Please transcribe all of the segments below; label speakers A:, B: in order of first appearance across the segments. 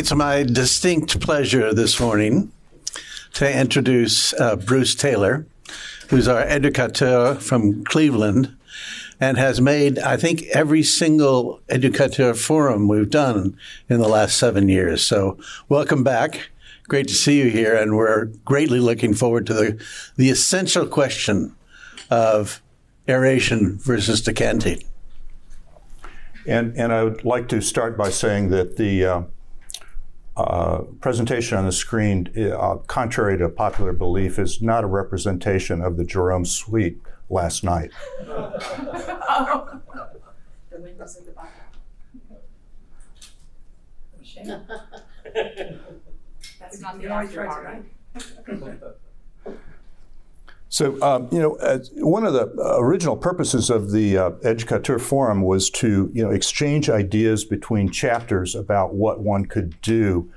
A: It's my distinct pleasure this morning to introduce Bruce Taylor, who's our educateur from Cleveland and has made, I think, every single educateur forum we've done in the last 7 years. So welcome back. Great to see you here, and we're greatly looking forward to the essential question of aeration versus decanting.
B: And I would like to start by saying that the presentation on the screen, contrary to popular belief, is not a representation of the Jerome Suite last night.
C: The windows at the bottom. That's not the after party.
B: So, one of the original purposes of the Educateur Forum was to, exchange ideas between chapters about what one could do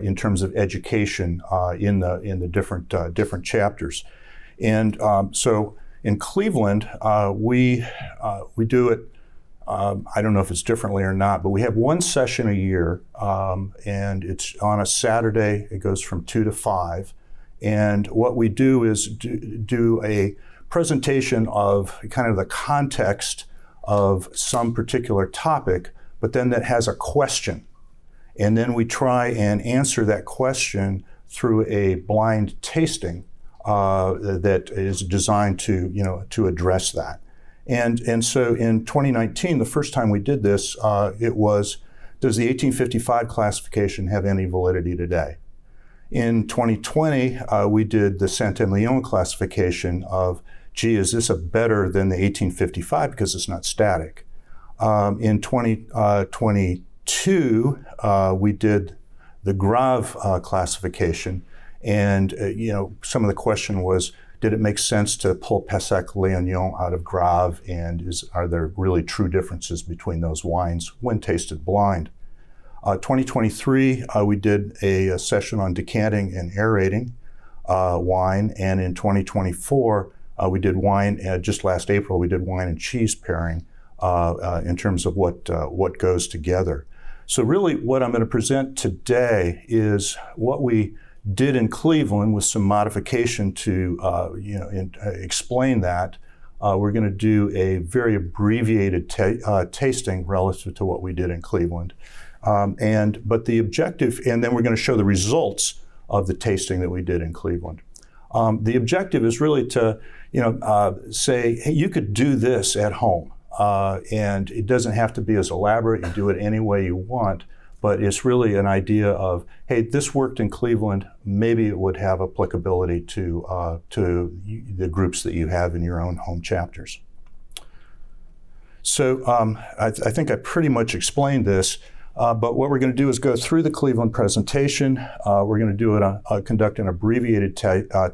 B: in terms of education in the different chapters. And so in Cleveland, we do it. I don't know if it's differently or not, but we have one session a year, and it's on a Saturday. It goes from 2 to 5. And what we do is do a presentation of kind of the context of some particular topic, but then that has a question. And then we try and answer that question through a blind tasting that is designed to address that. And so in 2019, the first time we did this, it was, does the 1855 classification have any validity today? In 2020, we did the Saint-Emilion classification of, is this a better than the 1855 because it's not static? In 2022, we did the Grave classification, and some of the question was, did it make sense to pull Pessac-Léognan out of Grave, and are there really true differences between those wines when tasted blind? 2023, we did a session on decanting and aerating wine, and in 2024, we did wine. Just last April, we did wine and cheese pairing in terms of what goes together. So really, what I'm going to present today is what we did in Cleveland with some modification to explain that. We're going to do a very abbreviated tasting relative to what we did in Cleveland. But the objective, and then we're going to show the results of the tasting that we did in Cleveland. The objective is really to, say, hey, you could do this at home, and it doesn't have to be as elaborate. You do it any way you want, but it's really an idea of, hey, this worked in Cleveland. Maybe it would have applicability to the groups that you have in your own home chapters. So I think I pretty much explained this. But what we're going to do is go through the Cleveland presentation. We're going to do it, conduct an abbreviated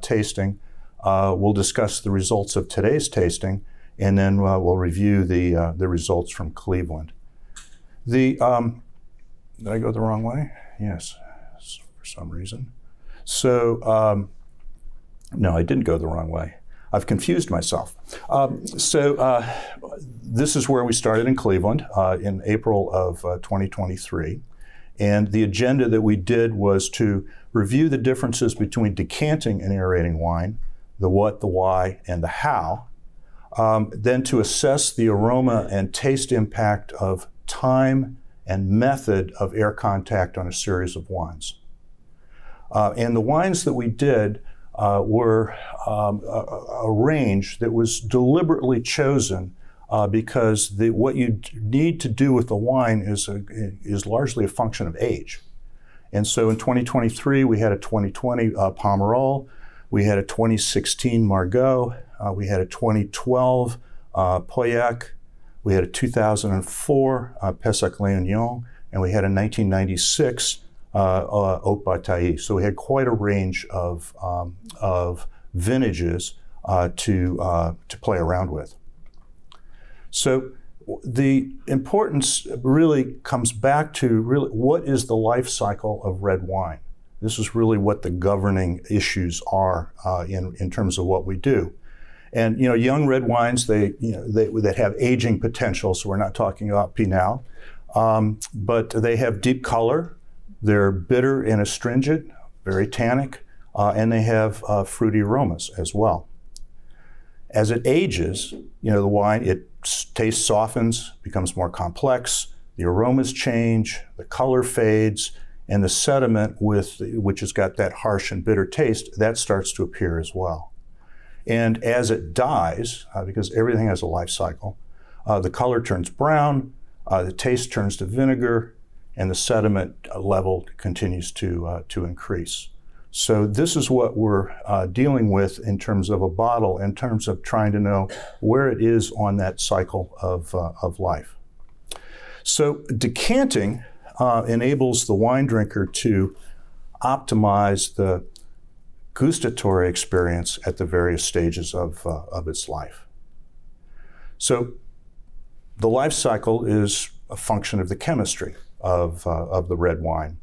B: tasting. We'll discuss the results of today's tasting, and then we'll review the results from Cleveland. Did I go the wrong way? Yes, for some reason. So, no, I didn't go the wrong way. I've confused myself. This is where we started in Cleveland in April of 2023. And the agenda that we did was to review the differences between decanting and aerating wine, the what, the why, and the how. Then to assess the aroma and taste impact of time and method of air contact on a series of wines. And the wines that we did were a range that was deliberately chosen because what you need to do with the wine is largely a function of age. And so in 2023, we had a 2020 Pomerol, we had a 2016 Margaux, we had a 2012 Pauillac, we had a 2004 Pessac-Léognan, and we had a 1996 Haute Bataille. So we had quite a range of vintages to play around with. So the importance really comes back to really what is the life cycle of red wine. This is really what the governing issues are in terms of what we do. And young red wines, they have aging potential. So we're not talking about Pinot, but they have deep color. They're bitter and astringent, very tannic, and they have fruity aromas as well. As it ages, the wine, taste softens, becomes more complex, the aromas change, the color fades, and the sediment, which has got that harsh and bitter taste, that starts to appear as well. And as it dies, because everything has a life cycle, the color turns brown, the taste turns to vinegar, and the sediment level continues to increase. So this is what we're dealing with in terms of a bottle, in terms of trying to know where it is on that cycle of life. So decanting enables the wine drinker to optimize the gustatory experience at the various stages of its life. So the life cycle is a function of the chemistry of the red wine.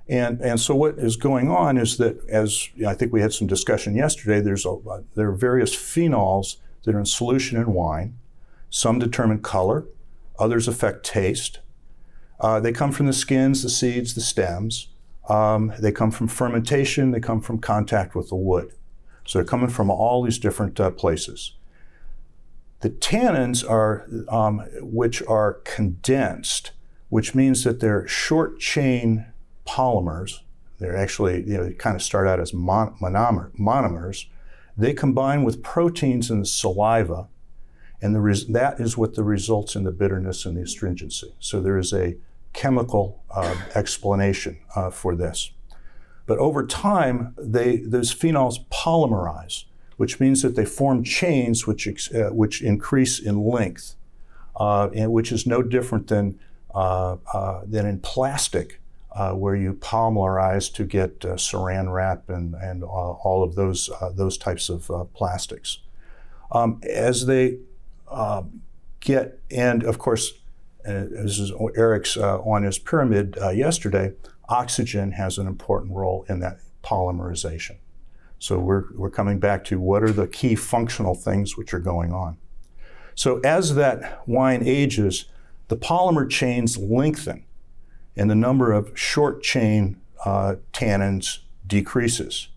B: And so what is going on is that, as I think we had some discussion yesterday, there are various phenols that are in solution in wine. Some determine color, others affect taste. They come from the skins, the seeds, the stems. They come from fermentation, they come from contact with the wood. So they're coming from all these different places. The tannins are, which are condensed, which means that they're short chain polymers. They're actually, they kind of start out as monomers. They combine with proteins in the saliva, and that is what results in the bitterness and the astringency. So there is a chemical explanation for this. But over time, those phenols polymerize, which means that they form chains which increase in length, and which is no different than in plastic, where you polymerize to get saran wrap and all of those types of plastics. As they get, and of course, this is Eric's on his pyramid yesterday, oxygen has an important role in that polymerization. So we're coming back to what are the key functional things which are going on. So as that wine ages, the polymer chains lengthen and the number of short chain tannins decreases.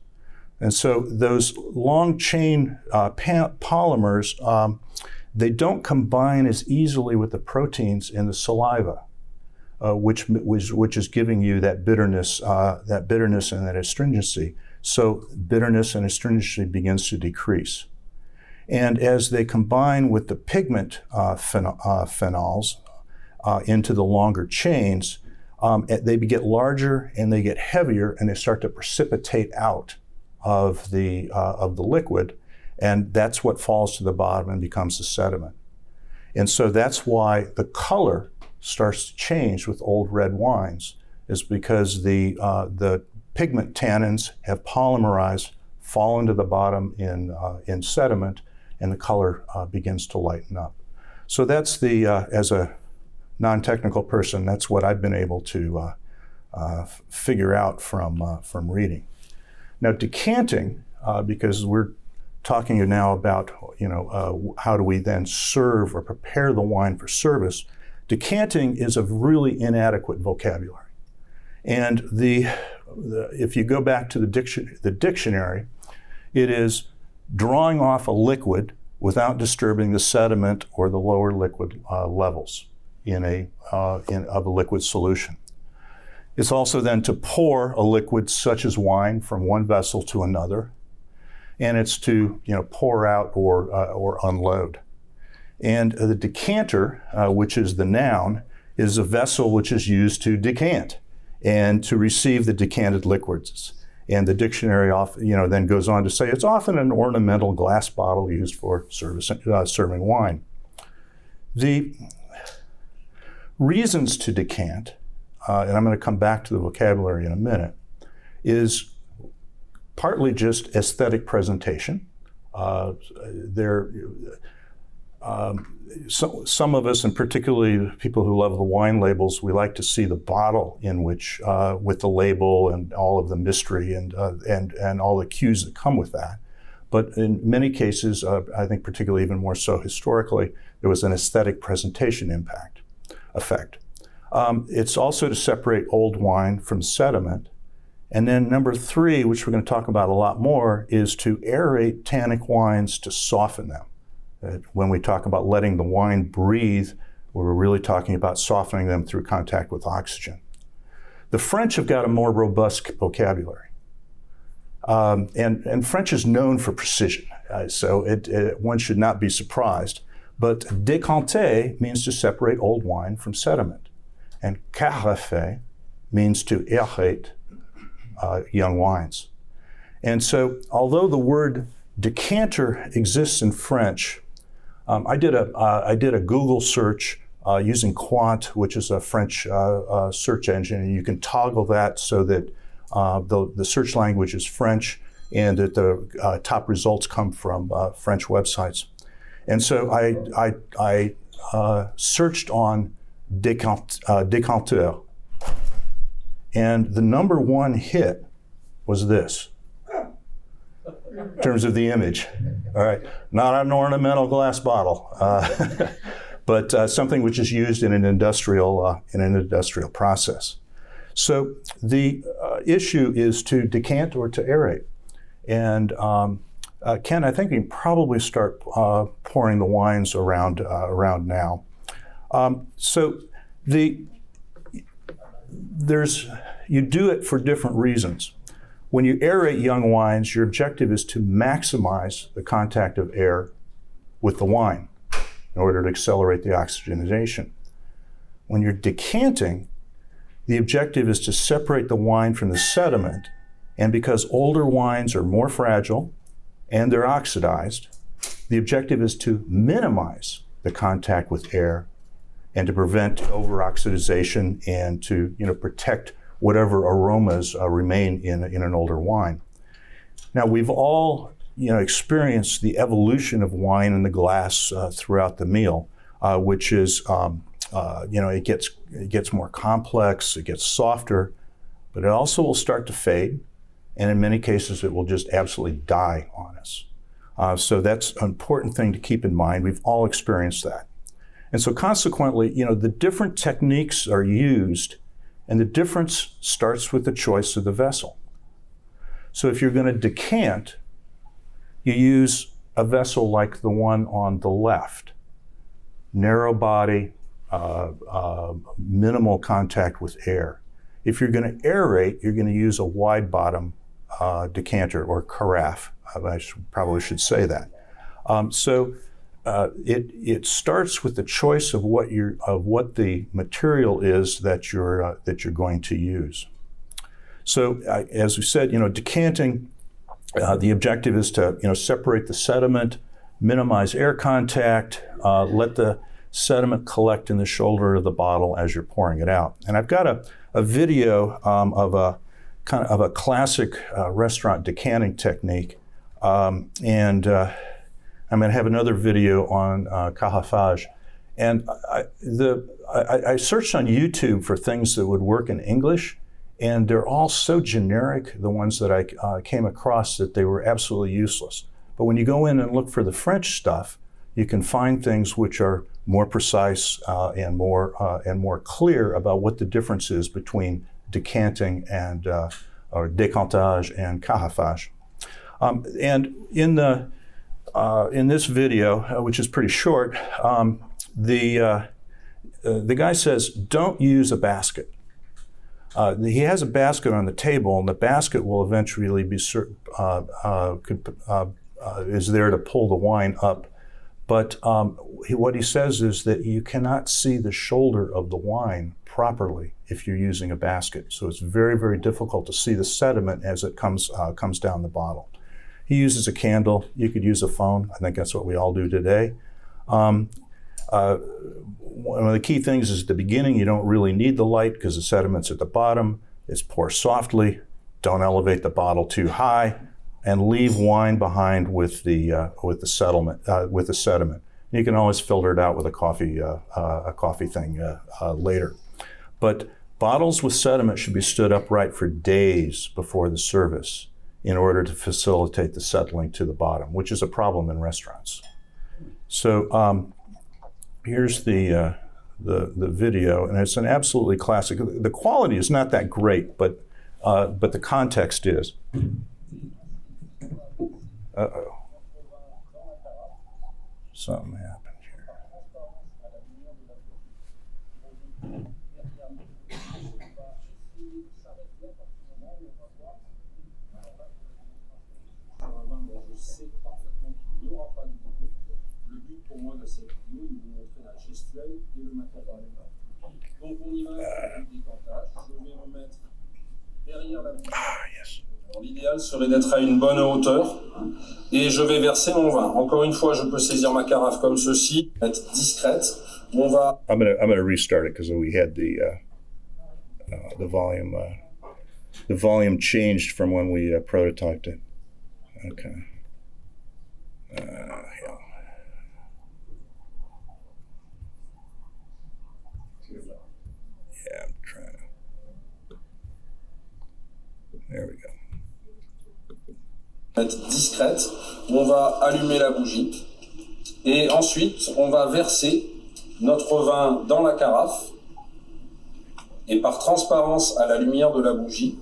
B: And so those long chain polymers, they don't combine as easily with the proteins in the saliva, which is giving you that bitterness and that astringency. So bitterness and astringency begins to decrease. And as they combine with the pigment phenols into the longer chains, they get larger and they get heavier, and they start to precipitate out of the liquid, and that's what falls to the bottom and becomes the sediment. And so that's why the color starts to change with old red wines, is because the pigment tannins have polymerized, fallen to the bottom in sediment, and the color begins to lighten up. So that's as a non-technical person, that's what I've been able to figure out from reading. Now decanting, because we're talking now about how do we then serve or prepare the wine for service, decanting is a really inadequate vocabulary. And if you go back to the dictionary, it is drawing off a liquid without disturbing the sediment or the lower liquid levels of a liquid solution. It's also then to pour a liquid such as wine from one vessel to another, and it's to pour out or unload. And the decanter, which is the noun, is a vessel which is used to decant and to receive the decanted liquids. And the dictionary then goes on to say it's often an ornamental glass bottle used for serving wine. The reasons to decant, and I'm going to come back to the vocabulary in a minute, is partly just aesthetic presentation. Some of us, and particularly people who love the wine labels, we like to see the bottle in which, with the label and all of the mystery and all the cues that come with that. But in many cases, I think particularly even more so historically, there was an aesthetic presentation effect. It's also to separate old wine from sediment. And then number 3, which we're going to talk about a lot more, is to aerate tannic wines to soften them. When we talk about letting the wine breathe, we're really talking about softening them through contact with oxygen. The French have got a more robust vocabulary. And French is known for precision, so one should not be surprised. But décanter means to separate old wine from sediment. And carafer means to aerate young wines. And so, although the word decanter exists in French, I did a Google search using Quant, which is a French search engine, and you can toggle that so that the search language is French and that the top results come from French websites. And so I searched on décanteur, and the number 1 hit was this, in terms of the image. All right, not an ornamental glass bottle, but something which is used in an industrial process. So the issue is to decant or to aerate. And Ken, I think we can probably start pouring the wines around now. So you do it for different reasons. When you aerate young wines, your objective is to maximize the contact of air with the wine in order to accelerate the oxygenation. When you're decanting, the objective is to separate the wine from the sediment, and because older wines are more fragile and they're oxidized, the objective is to minimize the contact with air and to prevent over-oxidization and to protect whatever aromas remain in an older wine. Now, we've all experienced the evolution of wine in the glass throughout the meal, which is it gets more complex, it gets softer, but it also will start to fade, and in many cases it will just absolutely die on us. So that's an important thing to keep in mind. We've all experienced that. And so consequently, the different techniques are used, and the difference starts with the choice of the vessel. So if you're going to decant, you use a vessel like the one on the left. Narrow body, minimal contact with air. If you're going to aerate, you're going to use a wide bottom decanter or carafe. I probably should say that. It starts with the choice of what the material is that you're going to use. So as we said, decanting, the objective is to separate the sediment, minimize air contact, let the sediment collect in the shoulder of the bottle as you're pouring it out. And I've got a video of a classic restaurant decanting technique, and I'm going to have another video on carafage. And I searched on YouTube for things that would work in English, and they're all so generic, the ones that I came across, that they were absolutely useless. But when you go in and look for the French stuff, you can find things which are more precise and more clear about what the difference is between decanting and or décantage and carafage. And in this video, which is pretty short, the guy says, don't use a basket. He has a basket on the table, and the basket will eventually be is there to pull the wine up. But what he says is that you cannot see the shoulder of the wine properly if you're using a basket. So it's very, very difficult to see the sediment as it comes down the bottle. He uses a candle. You could use a phone. I think that's what we all do today. One of the key things is at the beginning, you don't really need the light because the sediment's at the bottom. It's pour softly. Don't elevate the bottle too high, and leave wine behind with the sediment. You can always filter it out with a coffee thing later. But bottles with sediment should be stood upright for days before the service in order to facilitate the settling to the bottom, which is a problem in restaurants. So here's the the video, and it's an absolutely classic. The quality is not that great, but the context is. Uh-oh. Something happened here.
D: Je sais parfaitement qu'il n'y aura pas de dépôt. Le but pour moi de cette vidéo est de vous montrer la gestuelle et le matériel. Donc on y va avec le décantage. Je vais me mettre derrière la bouche. L'idéal serait d'être à une bonne hauteur et je vais verser mon vin. Encore une fois, je peux saisir ma carafe comme ceci, être discrète. On va.
B: I'm gonna restart it because we had the volume. The volume changed from when we prototyped it. Okay. Yeah. Yeah, I'm trying to. There we go.
D: Être discrète. On va allumer la bougie et ensuite on va verser notre vin dans la carafe et par transparence à la lumière de la bougie,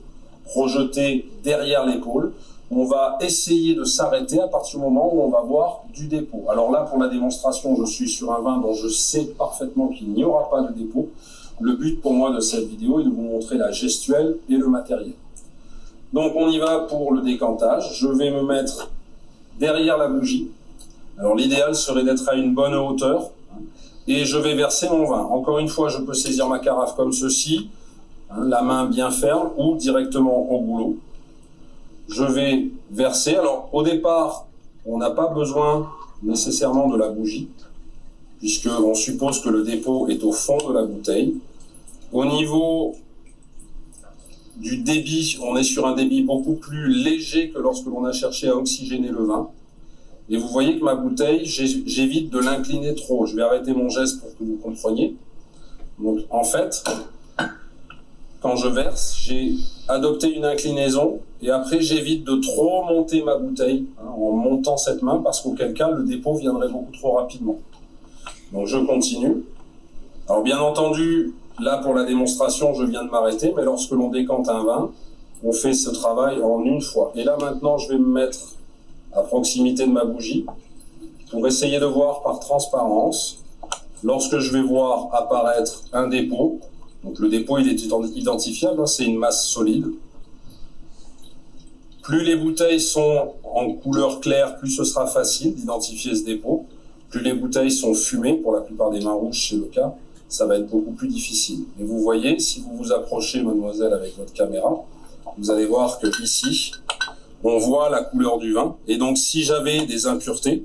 D: projeté derrière l'épaule, on va essayer de s'arrêter à partir du moment où on va voir du dépôt. Alors là, pour la démonstration, je suis sur un vin dont je sais parfaitement qu'il n'y aura pas de dépôt. Le but pour moi de cette vidéo est de vous montrer la gestuelle et le matériel. Donc on y va pour le décantage. Je vais me mettre derrière la bougie. Alors l'idéal serait d'être à une bonne hauteur. Et je vais verser mon vin. Encore une fois, je peux saisir ma carafe comme ceci, la main bien ferme ou directement au goulot. Je vais verser. Alors au départ, on n'a pas besoin nécessairement de la bougie, puisqu'on suppose que le dépôt est au fond de la bouteille. Au niveau du débit, on est sur un débit beaucoup plus léger que lorsque l'on a cherché à oxygéner le vin. Et vous voyez que ma bouteille, j'évite de l'incliner trop. Je vais arrêter mon geste pour que vous compreniez. Donc en fait, quand je verse, j'ai adopté une inclinaison et après j'évite de trop monter ma bouteille en montant cette main parce qu'auquel cas le dépôt viendrait beaucoup trop rapidement. Donc je continue. Alors bien entendu, là pour la démonstration, je viens de m'arrêter, mais lorsque l'on décante un vin, on fait ce travail en une fois. Et là maintenant, je vais me mettre à proximité de ma bougie pour essayer de voir par transparence. Lorsque je vais voir apparaître un dépôt, donc le dépôt il est identifiable, c'est une masse solide. Plus les bouteilles sont en couleur claire, plus ce sera facile d'identifier ce dépôt. Plus les bouteilles sont fumées, pour la plupart des vins rouges c'est le cas, ça va être beaucoup plus difficile. Et vous voyez, si vous vous approchez, mademoiselle, avec votre caméra, vous allez voir que ici, on voit la couleur du vin. Et donc, si j'avais des impuretés,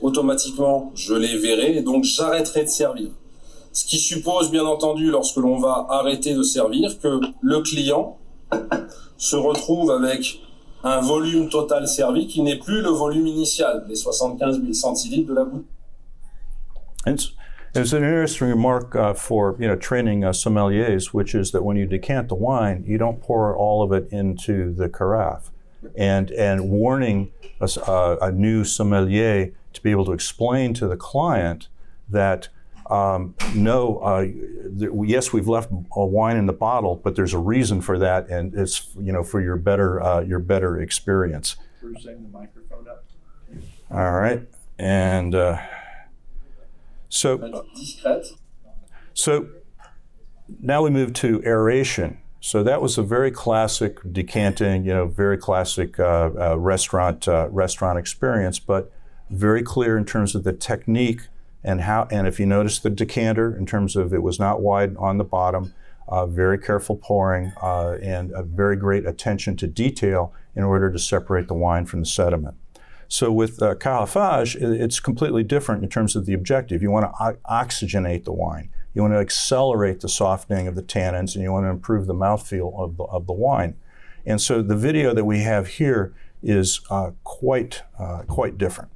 D: automatiquement, je les verrais et donc j'arrêterai de servir. Ce qui suppose, bien entendu, lorsque l'on va arrêter de servir, que le client se retrouve avec un volume total servi qui n'est plus le volume initial, les 75 000 centilitres de la bouteille.
B: It's an interesting remark for training sommeliers, which is that when you decant the wine, you don't pour all of it into the carafe, and warning a new sommelier to be able to explain to the client that yes, we've left a wine in the bottle, but there's a reason for that, and it's for your better experience.
E: Bruising the microphone up.
B: All right, and so now we move to aeration. So that was a very classic decanting, very classic restaurant experience, but very clear in terms of the technique and how. And if you notice the decanter, in terms of it was not wide on the bottom, very careful pouring, and a very great attention to detail in order to separate the wine from the sediment. So with carafage, it's completely different in terms of the objective. You want to oxygenate the wine. You want to accelerate the softening of the tannins, and you want to improve the mouthfeel of the wine. And so the video that we have here is quite different.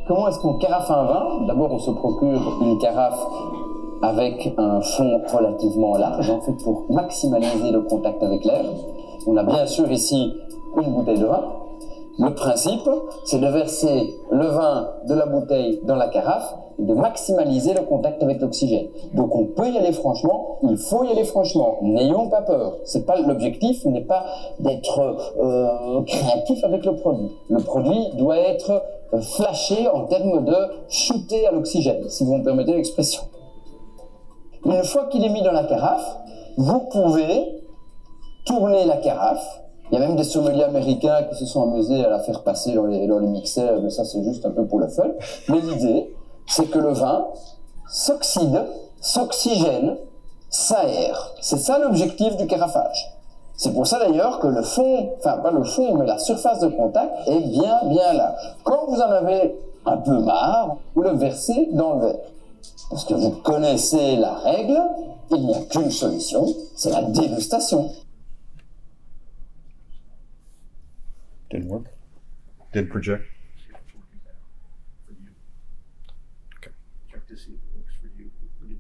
F: Comment est-ce qu'on carafe un vin? D'abord, on se procure une carafe avec un fond relativement large, en fait, pour maximaliser le contact avec l'air. On a bien sûr ici une bouteille de vin. Le principe, c'est de verser le vin de la bouteille dans la carafe et de maximaliser le contact avec l'oxygène. Donc on peut y aller franchement, il faut y aller franchement. N'ayons pas peur. C'est pas l'objectif, n'est pas d'être créatif avec le produit. Le produit doit être flashé en termes de shooter à l'oxygène, si vous me permettez l'expression. Une fois qu'il est mis dans la carafe, vous pouvez tourner la carafe. Il y a même des sommeliers américains qui se sont amusés à la faire passer dans les mixeurs, mais ça c'est juste un peu pour le fun. Mais l'idée, c'est que le vin s'oxyde, s'oxygène, s'aère. C'est ça l'objectif du carafage. C'est pour ça d'ailleurs que le fond, enfin pas le fond, mais la surface de contact est bien là. Quand vous en avez un peu marre, vous le versez dans le verre. Parce que vous connaissez la règle, il n'y a qu'une solution, c'est la dégustation.
B: Didn't work? Didn't project?
E: For you. Okay. Check to see if it works for you.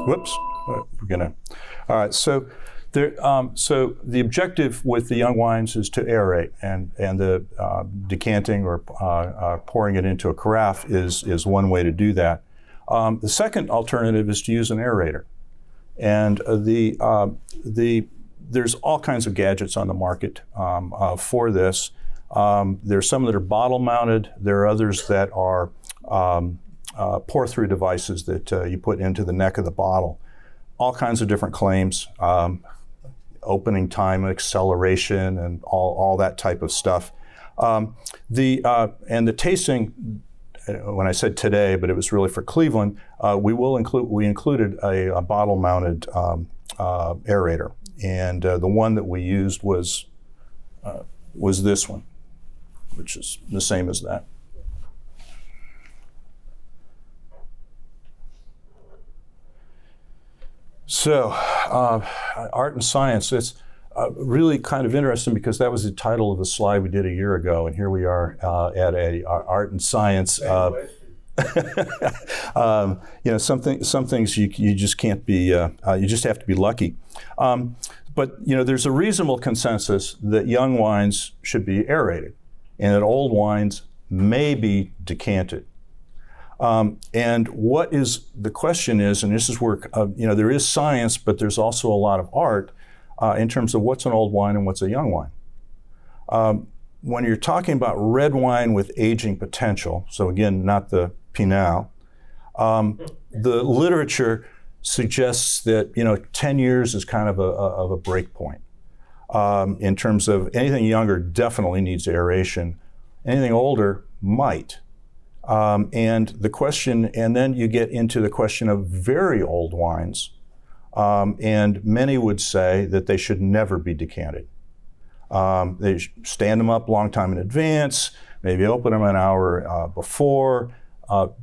B: Whoops. We're gonna. All right. So there. So the objective with the young wines is to aerate, and the decanting or pouring it into a carafe is one way to do that. The second alternative is to use an aerator, and there's all kinds of gadgets on the market for this. There's some that are bottle mounted. There are others that are pour through devices that you put into the neck of the bottle. All kinds of different claims, opening time, acceleration, and all that type of stuff. And the tasting, when I said today, but it was really for Cleveland, we included a bottle mounted aerator. And the one that we used was this one, which is the same as that. So, art and science, it's really kind of interesting because that was the title of the slide we did a year ago, and here we are at art and science. Some things you just can't be, you just have to be lucky. But there's a reasonable consensus that young wines should be aerated and that old wines may be decanted. And what is the question is, and this is where there is science, but there's also a lot of art in terms of what's an old wine and what's a young wine. When you're talking about red wine with aging potential, so again, not the Pinot, the literature suggests that 10 years is kind of a break point. In terms of anything younger definitely needs aeration, anything older might. And then you get into the question of very old wines, and many would say that they should never be decanted. They stand them up a long time in advance, maybe open them an hour before.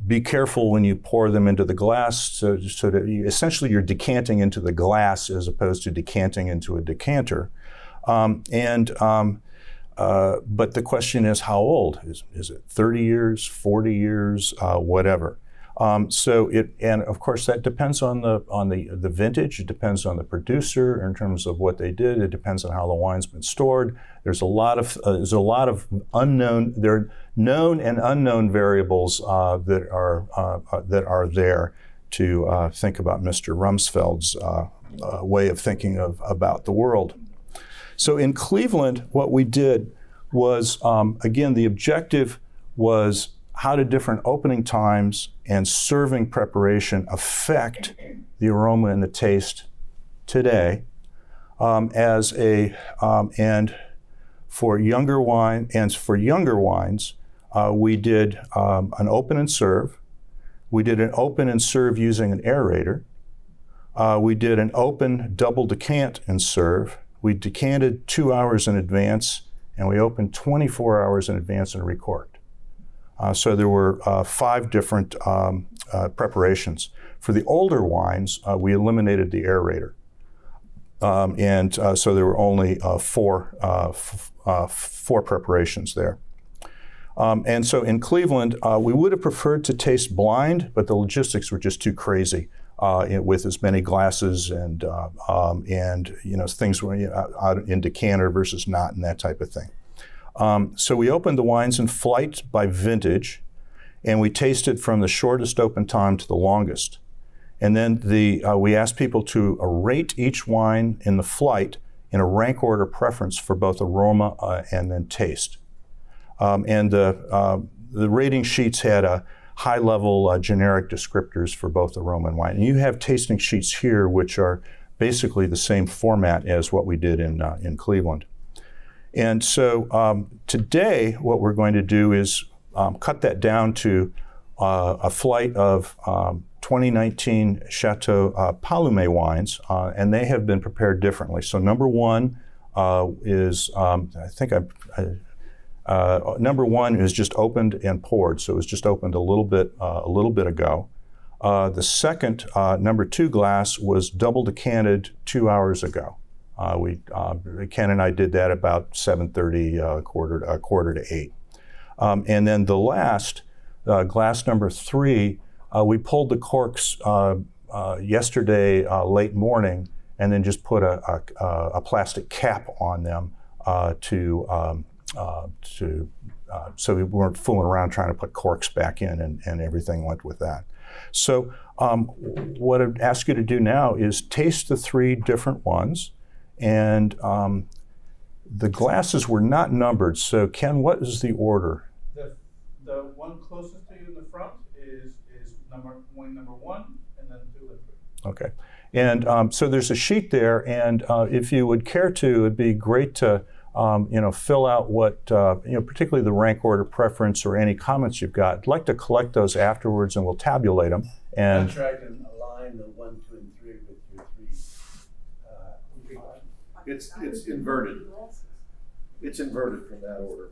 B: Be careful when you pour them into the glass, so that essentially you're decanting into the glass as opposed to decanting into a decanter. But the question is, how old? Is it 30 years, 40 years, whatever? And of course that depends on the vintage. It depends on the producer in terms of what they did. It depends on how the wine's been stored. There's a lot of unknown. There are known and unknown variables that are there to think about Mr. Rumsfeld's way of thinking about the world. So in Cleveland, what we did was, again, the objective was how do different opening times and serving preparation affect the aroma and the taste today, and for younger wines, we did an open and serve. We did an open and serve using an aerator. We did an open double decant and serve. We decanted 2 hours in advance, and we opened 24 hours in advance and recorked. So there were 5 different preparations. For the older wines, we eliminated the aerator. So there were only four preparations there. And so in Cleveland, we would have preferred to taste blind, but the logistics were just too crazy with as many glasses and things out in decanter versus not and that type of thing. So we opened the wines in flight by vintage, and we tasted from the shortest open time to the longest. And then we asked people to rate each wine in the flight in a rank order preference for both aroma and then taste. And the rating sheets had a high-level generic descriptors for both aroma and wine. And you have tasting sheets here, which are basically the same format as what we did in Cleveland. And so today, what we're going to do is cut that down to a flight of 2019 Chateau Palumet wines, and they have been prepared differently. So number one is, number one is just opened and poured, so it was just opened a little bit ago. The second, number two glass was double decanted 2 hours ago. Ken and I did that about 7:30, quarter to 8. And then the last, glass number three, we pulled the corks yesterday late morning, and then just put a plastic cap on them so we weren't fooling around trying to put corks back in, and everything went with that. So what I'd ask you to do now is taste the three different ones, and the glasses were not numbered. So Ken, what is the order?
E: The one closest to you in the front is wine number one, and then 2 and 3.
B: Okay, and so there's a sheet there, and if you would care to, it'd be great to fill out what, particularly the rank order preference or any comments you've got. I'd like to collect those afterwards, and we'll tabulate them. And
A: I'm sure I can align the 1, 2, and 3 with your 3.
E: It's inverted. It's inverted from that order.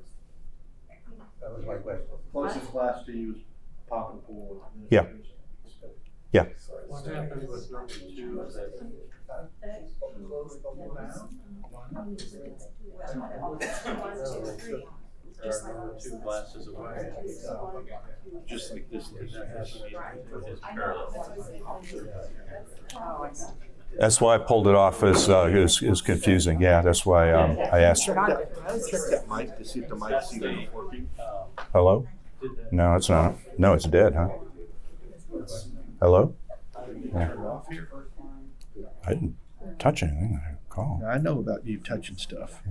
A: That was my question.
E: Closest glass to you is pop and pull.
B: Yeah. Yeah.
E: What happened with number 2? Is that number 2 glasses of wine. Just like this.
B: That's why I pulled it off as confusing. Yeah, that's why I asked.
E: Check that mic to see if the mic's even working.
B: Hello? No, it's not. No, it's dead, huh? Hello? Yeah. I didn't touch anything. I call.
E: I know about you touching stuff.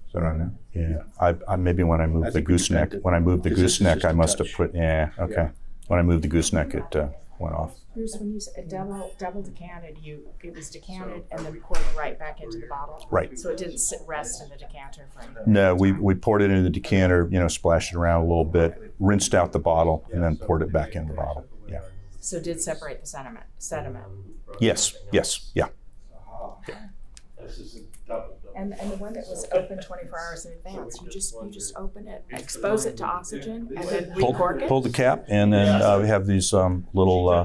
B: Is that on there? Yeah. I maybe when I moved the gooseneck. When I moved the gooseneck, I must have put. Yeah. Okay. When I moved the gooseneck, it went off.
G: Bruce, when you said double decanted, it was decanted and then poured right back into the bottle.
B: Right.
G: So it didn't rest in the decanter for anything.
B: No, we poured it into the decanter, splashed it around a little bit, rinsed out the bottle, and then poured it back in the bottle. Yeah.
G: So it did separate the sediment.
B: Yes. Yeah.
E: This is a double.
G: And the one that was open 24 hours in advance, you just open it, expose it to oxygen, and then recork it.
B: Pull the cap, and then we have these little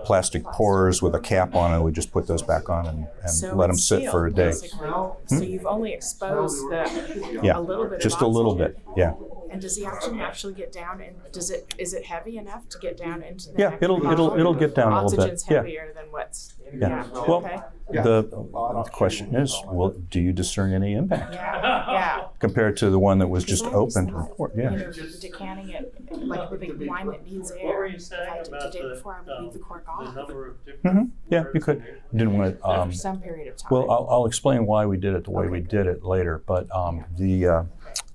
B: plastic pourers with a cap on it. We just put those back on and
G: So
B: let them
G: it's
B: sit for a day.
G: basically. So you've only exposed
B: Yeah,
G: a little bit.
B: just
G: of
B: a little
G: oxygen.
B: bit. Yeah.
G: And does the oxygen actually get down? And is it heavy enough to get down into the
B: Yeah,
G: neck of the
B: it'll
G: bottle?
B: get down a little bit.
G: Oxygen's
B: Yeah.
G: heavier than what's.
B: Yeah. Well,
G: Okay.
B: the question is, do you discern any impact
G: Yeah.
B: compared to the one that was just
G: I always
B: opened?
G: thought,
B: Yeah.
G: Decanting it, like with a wine that needs air. If I did the day before, I would leave the cork off
B: Yeah, you could. Didn't want
G: for
B: to.
G: some period of time.
B: Well, I'll explain why we did it the way we did it later. But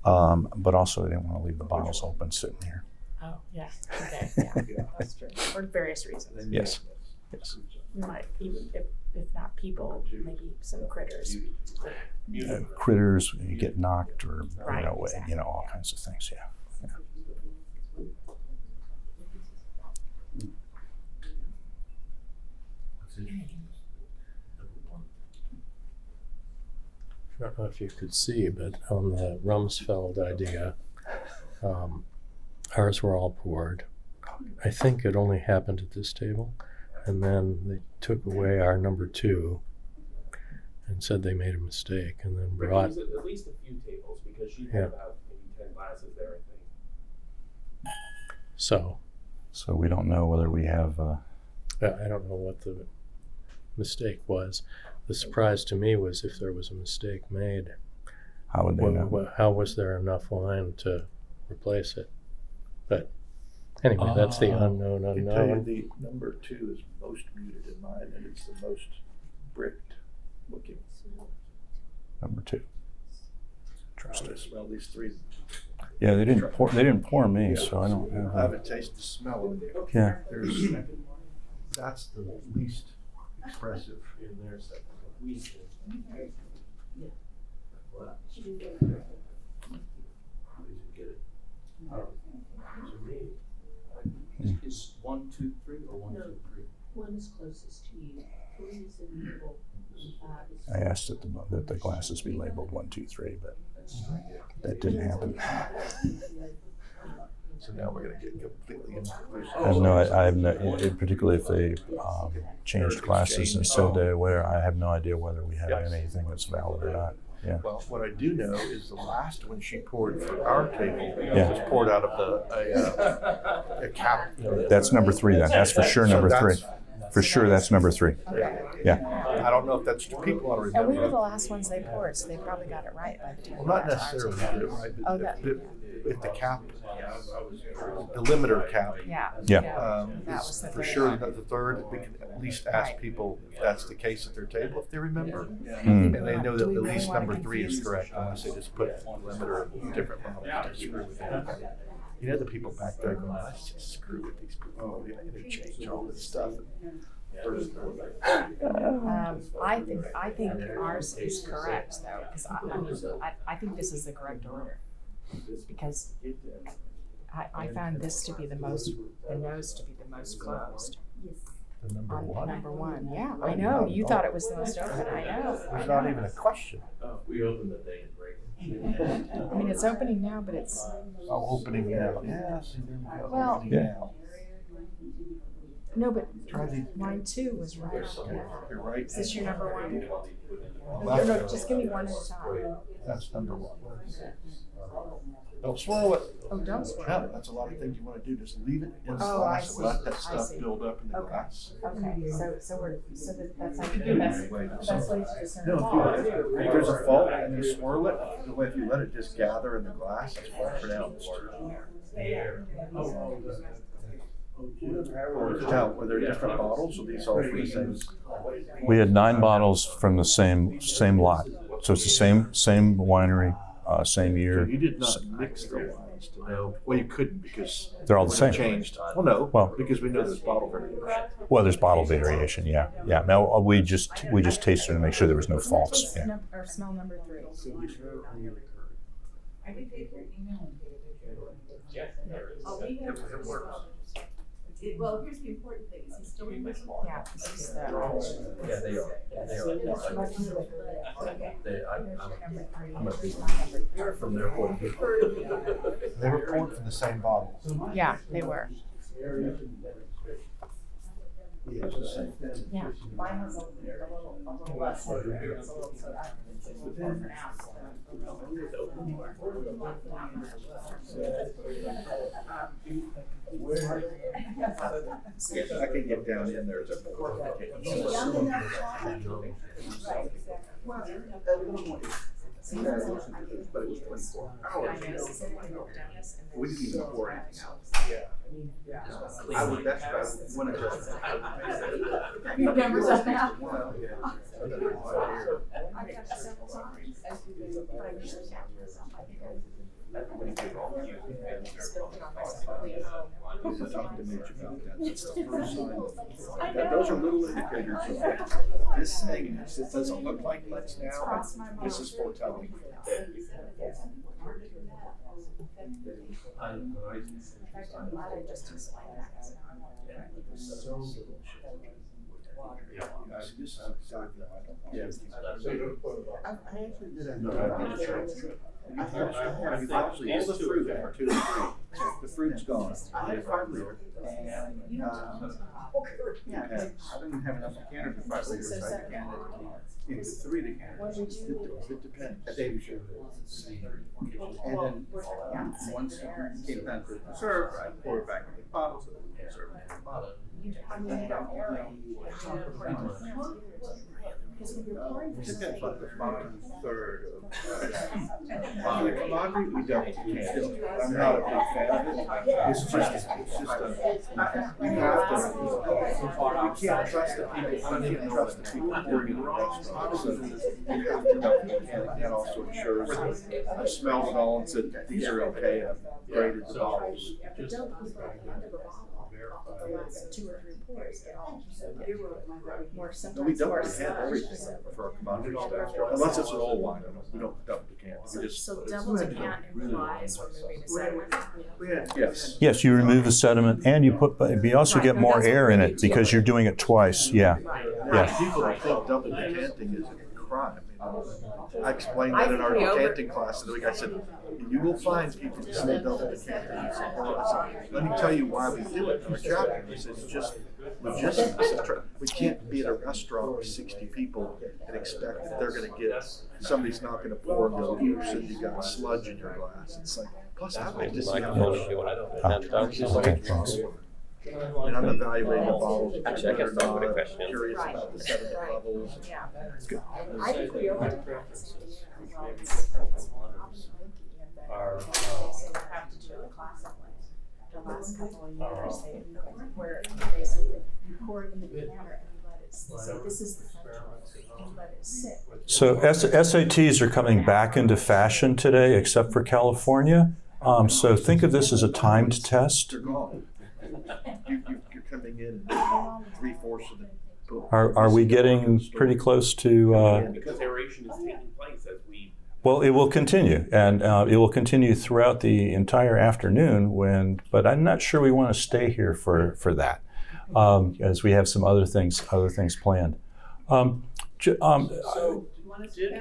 B: but also I didn't want to leave the bottles open sitting here.
G: Oh, yeah. Okay. Yeah. That's true. For various reasons.
B: Yes.
G: Might even if not people, maybe some critters.
B: Critters get knocked, or
G: Right, exactly.
B: all kinds of things. Yeah.
H: I don't know if you could see, but on the Rumsfeld idea, ours were all poured. I think it only happened at this table, and then they took away our number 2 and said they made a mistake, and then brought.
I: At least a few tables, because she had about maybe 10 glasses there, I think.
H: So,
B: So we don't know whether we have.
H: I don't know what the mistake was. The surprise to me was if there was a mistake made,
B: How would they know?
H: how was there enough wine to replace it? But anyway, that's the unknown
E: I can tell you
H: unknown.
E: the number 2 is most muted in mine, and it's the most bricked looking.
B: Number 2.
E: I smell these 3.
B: Yeah, they didn't pour. They didn't pour me, so I don't have.
E: I haven't tasted the smell of it.
B: Yeah.
E: That's the least expressive in there.
I: Is 1, 2, 3 or 1, 2, 3?
J: 1 is closest to you, 3 is in the middle, and 5 is.
B: I asked that the glasses be labeled 1, 2, 3, but that didn't happen.
E: So now we're going to get completely inconclusive.
B: I have no, particularly if they changed glasses and said they were. I have no idea whether we have anything that's valid or not. Yeah.
E: Well, what I do know is the last one she poured for our table was
B: Yeah.
E: poured out of a cap.
B: That's number 3 then. That's for sure number 3. For sure, that's number 3. Yeah.
E: I don't know if that's people ought to
G: And we were
E: remember.
G: the last ones they poured, so they probably got it right by the time.
E: Well, not
G: we got to
E: necessarily
G: ours.
E: get it right,
G: Oh,
E: but
G: that-
E: if the cap, the limiter cap,
G: Yeah.
B: Yeah.
G: That was
E: is
G: the
E: for
G: third
E: sure
G: one.
E: the third, we can at least ask
G: Right.
E: people if that's the case at their table, if they remember.
B: Mm.
E: And they know
G: Do
E: that
G: we
E: at
G: really
E: least
G: wanna
E: number 3 is
G: confuse-
E: correct, unless they just put limiter in different bottles to screw with everybody. You know the people back there going, let's just screw with these people, we're gonna interchange all this stuff.
G: I think ours is correct though, because I think this is the correct order. Because I found this to be the nose to be the most closed.
E: The number
G: On
E: 1.
G: number 1, yeah, I know, you thought it was the most open, I know.
E: There's not even a question.
I: We opened the thing and break
G: I mean, it's opening now, but it's,
E: Oh, opening now. Yeah, see, there we go.
G: Well-
E: Opening
B: Yeah.
E: now.
G: no, but
E: Try the.
G: mine too was right.
E: You're right.
G: Is this your number 1?
E: Well,
G: No, just give me one at a time.
E: That's number 1. Don't swirl it.
G: Oh, don't swirl.
E: Yeah, that's a lot of things you want to do. Just leave it in the
G: Oh, I
E: glass and
G: see.
E: let that
G: I
E: stuff
G: see.
E: build up in the
G: Okay.
E: glass.
G: Okay, so that's actually the best way to discern.
E: No, if there's a fault and you swirl it, the way if you let it just gather in the glass, it's more pronounced. Now, were there different bottles or these all from the same?
B: We had 9 bottles from the same lot, so it's the same winery, same
E: So
B: year.
E: you did not mix the wines to know, well, you couldn't because.
B: They're all the
E: when it
B: same.
E: Changed. Well, no,
B: Well-
E: because we know there's bottle variation.
B: Well, there's bottle variation. Yeah. Now we just tasted to make sure there was no faults. Yeah.
G: Or smell number 3.
J: Well, here's the important thing, is he still remembers?
G: Yeah, this is the.
I: Yeah, they are. They are. I'm from their point of view.
E: They were poured from the same bottle.
G: Yeah, they were. Yeah. Mine was a little less.
E: I can get down in there. It's but it was 24 hours. We didn't even pour anything out. I would, that's what I wanted to.
J: You've never done that?
E: Well, yeah.
G: I've got several times, but I usually count myself. I think
E: Talk to Mitch about that. That's the first sign. Those are little indicators of this thing. It doesn't look like much now, but this is foretelling.
G: I'm glad I just explained that.
E: This is exactly what I don't want. I actually did a Actually, all the fruit are 2 to 3. The fruit's gone. I had a 5 liter. And, yeah, I didn't have enough decanters for 5 liters, so I decanted into 3 decanters. It depends. At Davy Show. And then once it came time to serve, I pour it back into the bottle so that we can serve it in the bottle. And then about depends on the bottom third of the commodity, we don't. I'm not a big fan of it. It's just we have to, we can't trust the people, we can't trust the people pouring in the restaurant. So we have to know, and that also ensures that I smelled it all and said, these are okay, and I've graded the bottles.
G: The last 2 or 3 pours get all more
E: No,
G: sometimes
E: we don't
G: more
E: decant everything for our commodity stuff, unless it's an old wine, we don't double decant. We just.
G: So double decant implies removing the sediment.
E: Yes.
B: Yes, you remove the sediment, and you put, but you also get more air in it because you're doing it twice. Yeah.
E: Yeah. People that think double decanting is a crime. I explained that in our decanting class the week. I said, you will find people who say double decanting. I said, let me tell you why we do it in our chapter. I said, it's just logistics. We can't be at a restaurant with 60 people and expect that they're going to get, somebody's not going to pour and go, you said you got sludge in your glass. It's like, plus I like to see how much.
B: Okay, thanks.
E: And I'm evaluating the bottles.
I: Actually, I can start with a question.
E: Curious about the sediment levels.
G: Yeah.
E: It's good.
G: I think we over decant.
H: Are,
G: Have to do it the classic way. The last couple of years, where basically you pour it in the decanter and you let it, say this is the center, and you let it sit.
B: So SATs are coming back into fashion today, except for California. So think of this as a timed test.
E: They're gone. You're coming in 3/4 of the book.
B: Are we getting pretty close to?
I: Because aeration is taking place as we.
B: Well, it will continue, and it will continue throughout the entire afternoon. But I'm not sure we want to stay here for that, as we have some other things planned.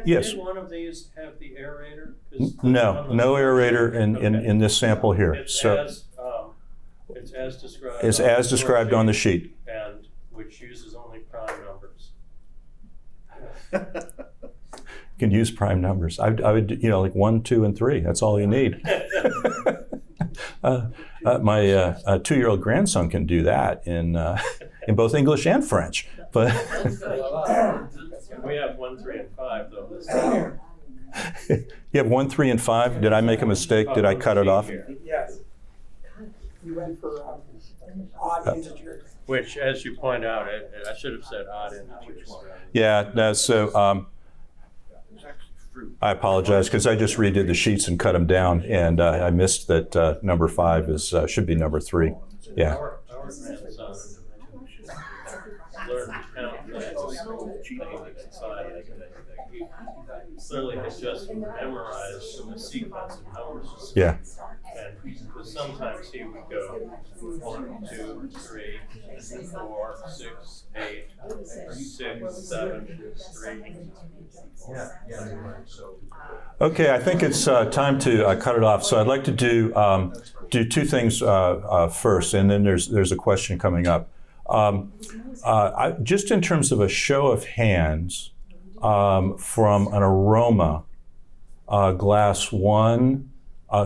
B: Yes.
H: Did one of these have the aerator?
B: No aerator in this sample here.
H: It's as described.
B: It's as described on the sheet.
H: And which uses only prime numbers.
B: You can use prime numbers. I would, like 1, 2, and 3. That's all you need. My 2-year-old grandson can do that in both English and French. But
H: we have 1, 3, and 5 though. This time.
B: You have 1, 3, and 5. Did I make a mistake? Did I cut it off?
K: Yes. You went for odd integers.
H: Which, as you point out, I should have said odd integers.
B: Yeah. No, so I apologize because I just redid the sheets and cut them down, and I missed that number 5 should be number 3. Yeah.
H: Our grandson learned to count things society. He clearly has just memorized the sequence of numbers.
B: Yeah.
H: And sometimes he would go 1, 2, 3, 4, 6, 8, 6, 7, 3.
B: Okay, I think it's time to cut it off. So I'd like to do 2 things first, and then there's a question coming up. Just in terms of a show of hands, from an aroma, glass 1.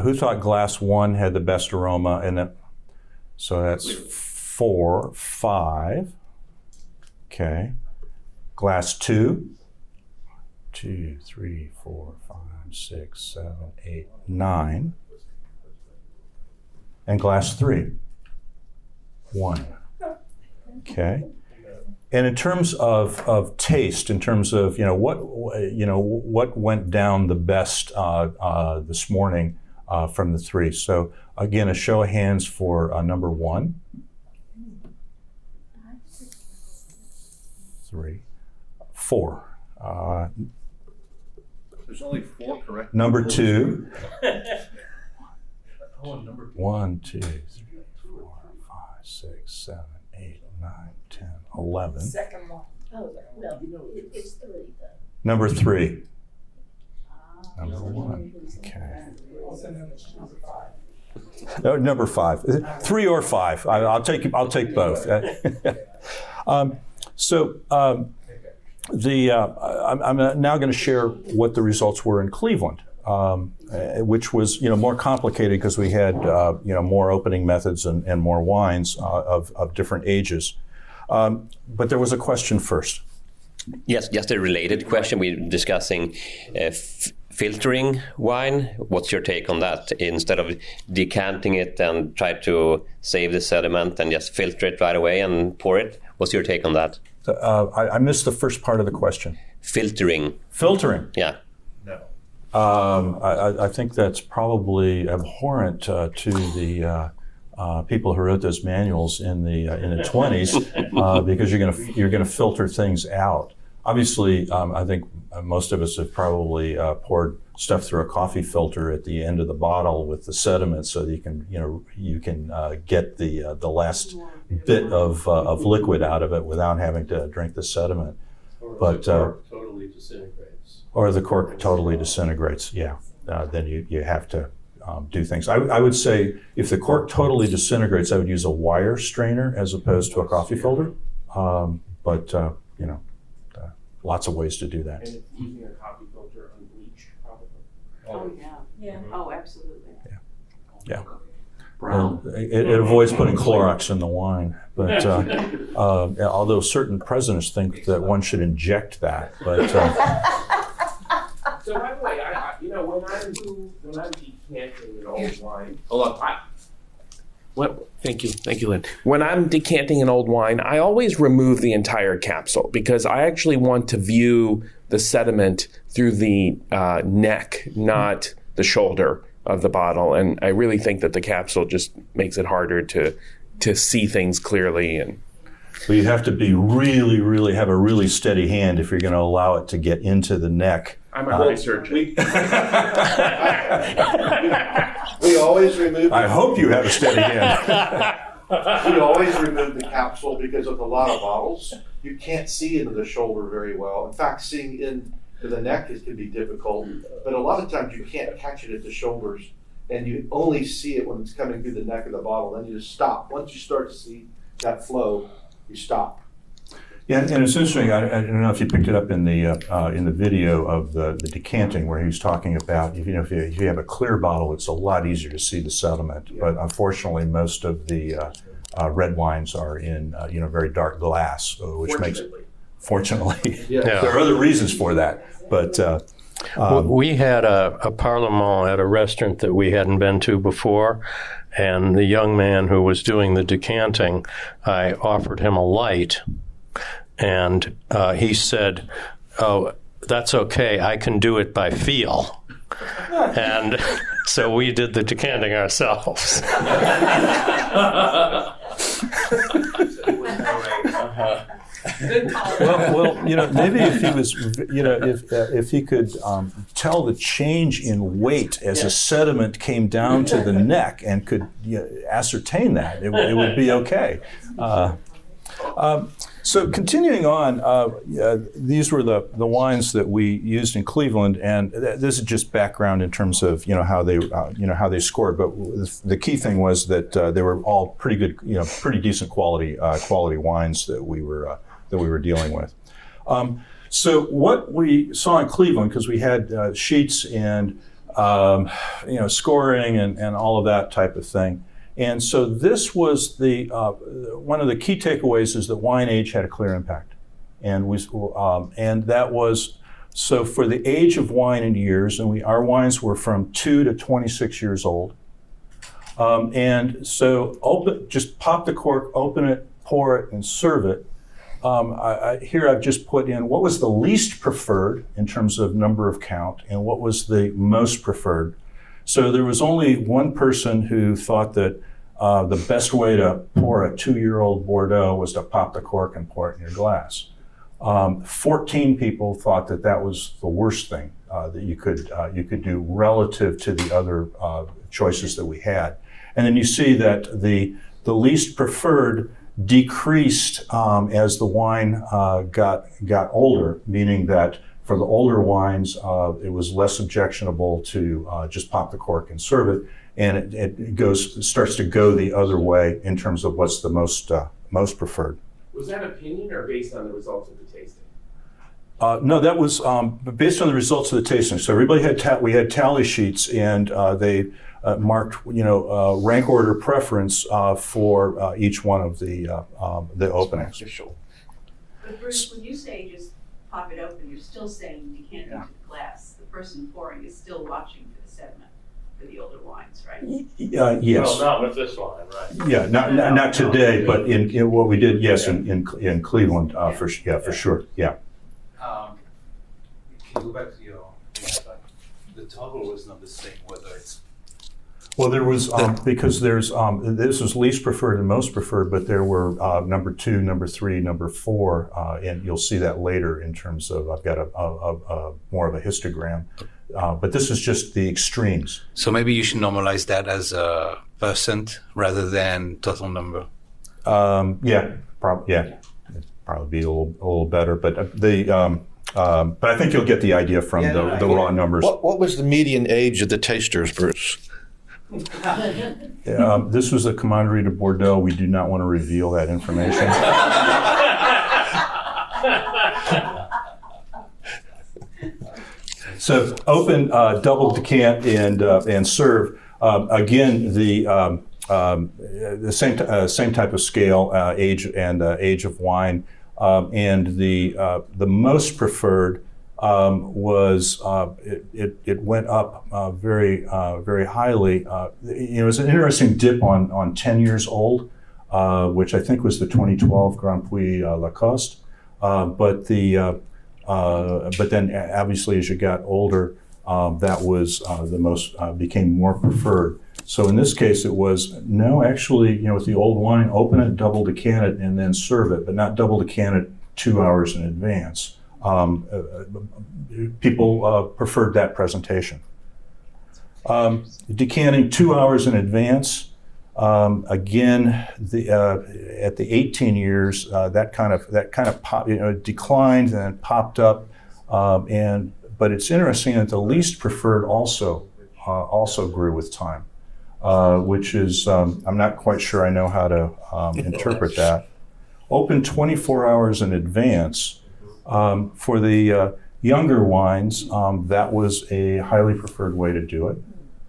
B: Who thought glass 1 had the best aroma? So that's 4, 5. Okay. Glass 2. 2, 3, 4, 5, 6, 7, 8, 9. And glass 3. 1. Okay. And in terms of taste, in terms of what went down the best this morning from the 3. So again, a show of hands for number 1, 3, 4.
E: There's only 4 correct.
B: Number 2.
I: Oh, number
B: 1, 2, 3, 4, 5, 6, 7, 8, 9, 10, 11.
K: Second one.
J: Oh, well, it's 3 though.
B: Number 3. number 1. Okay. No, number 5. 3 or 5. I'll take both. I'm now going to share what the results were in Cleveland, which was more complicated because we had more opening methods and more wines of different ages. But there was a question first.
I: Yes, just a related question. We're discussing filtering wine. What's your take on that? Instead of decanting it and try to save the sediment and just filter it right away and pour it, what's your take on that?
B: I missed the first part of the question.
I: Filtering.
B: Filtering?
I: Yeah.
E: No.
B: I think that's probably abhorrent to the people who wrote those manuals in the 20s because you're gonna filter things out. Obviously, I think most of us have probably poured stuff through a coffee filter at the end of the bottle with the sediment, so that you can get the last bit of liquid out of it without having to drink the sediment. But
H: the cork totally disintegrates.
B: Or the cork totally disintegrates. Yeah, then you have to do things. I would say if the cork totally disintegrates, I would use a wire strainer as opposed to a coffee filter. But lots of ways to do that.
L: And using a coffee filter unbleached, probably.
J: Oh, yeah. Yeah. Oh, absolutely.
B: Yeah. It avoids putting Clorox in the wine, but although certain presidents think that one should inject that, but.
L: So by the way, when I'm decanting an old wine, thank you, Lynn. When I'm decanting an old wine, I always remove the entire capsule because I actually want to view the sediment through the neck, not the shoulder of the bottle. And I really think that the capsule just makes it harder to see things clearly. And
B: Well, you have to be really have a really steady hand if you're going to allow it to get into the neck.
L: I'm a researcher.
E: We always remove.
B: I hope you have a steady hand.
E: We always remove the capsule because of a lot of bottles. You can't see into the shoulder very well. In fact, seeing into the neck can be difficult. But a lot of times you can't catch it at the shoulders, and you only see it when it's coming through the neck of the bottle. Then you just stop. Once you start to see that flow, you stop.
B: Yeah, and it's interesting. I don't know if you picked it up in the video of the decanting, where he was talking about if you have a clear bottle, it's a lot easier to see the sediment. Yeah. But unfortunately, most of the red wines are in very dark glass, which fortunately,
E: yeah.
B: There are other reasons for that. But
H: we had a parlement at a restaurant that we hadn't been to before. And the young man who was doing the decanting, I offered him a light, and he said, "Oh, that's okay. I can do it by feel." And so we did the decanting ourselves.
B: Well, maybe if he was, if he could tell the change in weight as a sediment came down to the neck and could ascertain that, it would be okay. So continuing on, these were the wines that we used in Cleveland, and this is just background in terms of how they scored. But the key thing was that they were all pretty good, pretty decent quality wines that we were dealing with. So what we saw in Cleveland, because we had sheets and scoring and all of that type of thing. And so this was the one of the key takeaways is that wine age had a clear impact, and that was so for the age of wine in years, and our wines were from 2 to 26 years old, and so just pop the cork, open it, pour it, and serve it. Here I've just put in what was the least preferred in terms of number of count, and what was the most preferred. So there was only one person who thought that the best way to pour a 2-year-old Bordeaux was to pop the cork and pour it in your glass. 14 people thought that was the worst thing that you could do relative to the other choices that we had. And then you see that the least preferred decreased as the wine got older, meaning that For the older wines, it was less objectionable to just pop the cork and serve it, and it starts to go the other way in terms of what's the most preferred.
L: Was that opinion or based on the results of the tasting?
B: No, that was based on the results of the tasting. So everybody we had tally sheets, and they marked, rank order preference for each one of the openings.
J: But Bruce, when you say just pop it open, you're still saying decant into the glass. The person pouring is still watching for the sediment for the older wines, right?
B: Yes.
H: Well, not with this wine, right?
B: Yeah, not today, but in what we did, yes, in Cleveland, for sure, yeah.
M: Can you go back to your the toggle was not the same whether it's
B: Well, there was because there's this was least preferred and most preferred, but there were number 2, number 3, number 4, and you'll see that later in terms of I've got a more of a histogram, but this is just the extremes.
M: So maybe you should normalize that as a percent rather than total number.
B: It'd probably be a little better, but but I think you'll get the idea from the raw numbers.
E: What was the median age of the tasters, Bruce?
B: This was a Commanderie de Bordeaux. We do not want to reveal that information. So open, double decant, and serve. Again, the same type of scale, age and age of wine, and the most preferred was it went up very highly. It was an interesting dip on 10 years old, which I think was the 2012 Grand Prix Lacoste. But then obviously as you got older, that was the most became more preferred. So in this case, it was actually, with the old wine, open it, double decant it, and then serve it, but not double decant it 2 hours in advance. People preferred that presentation. Decanting 2 hours in advance. Again, at the 18 years, that kind of pop, declined and then popped up. But it's interesting that the least preferred also grew with time, which is I'm not quite sure I know how to interpret that. Open 24 hours in advance. For the younger wines, that was a highly preferred way to do it.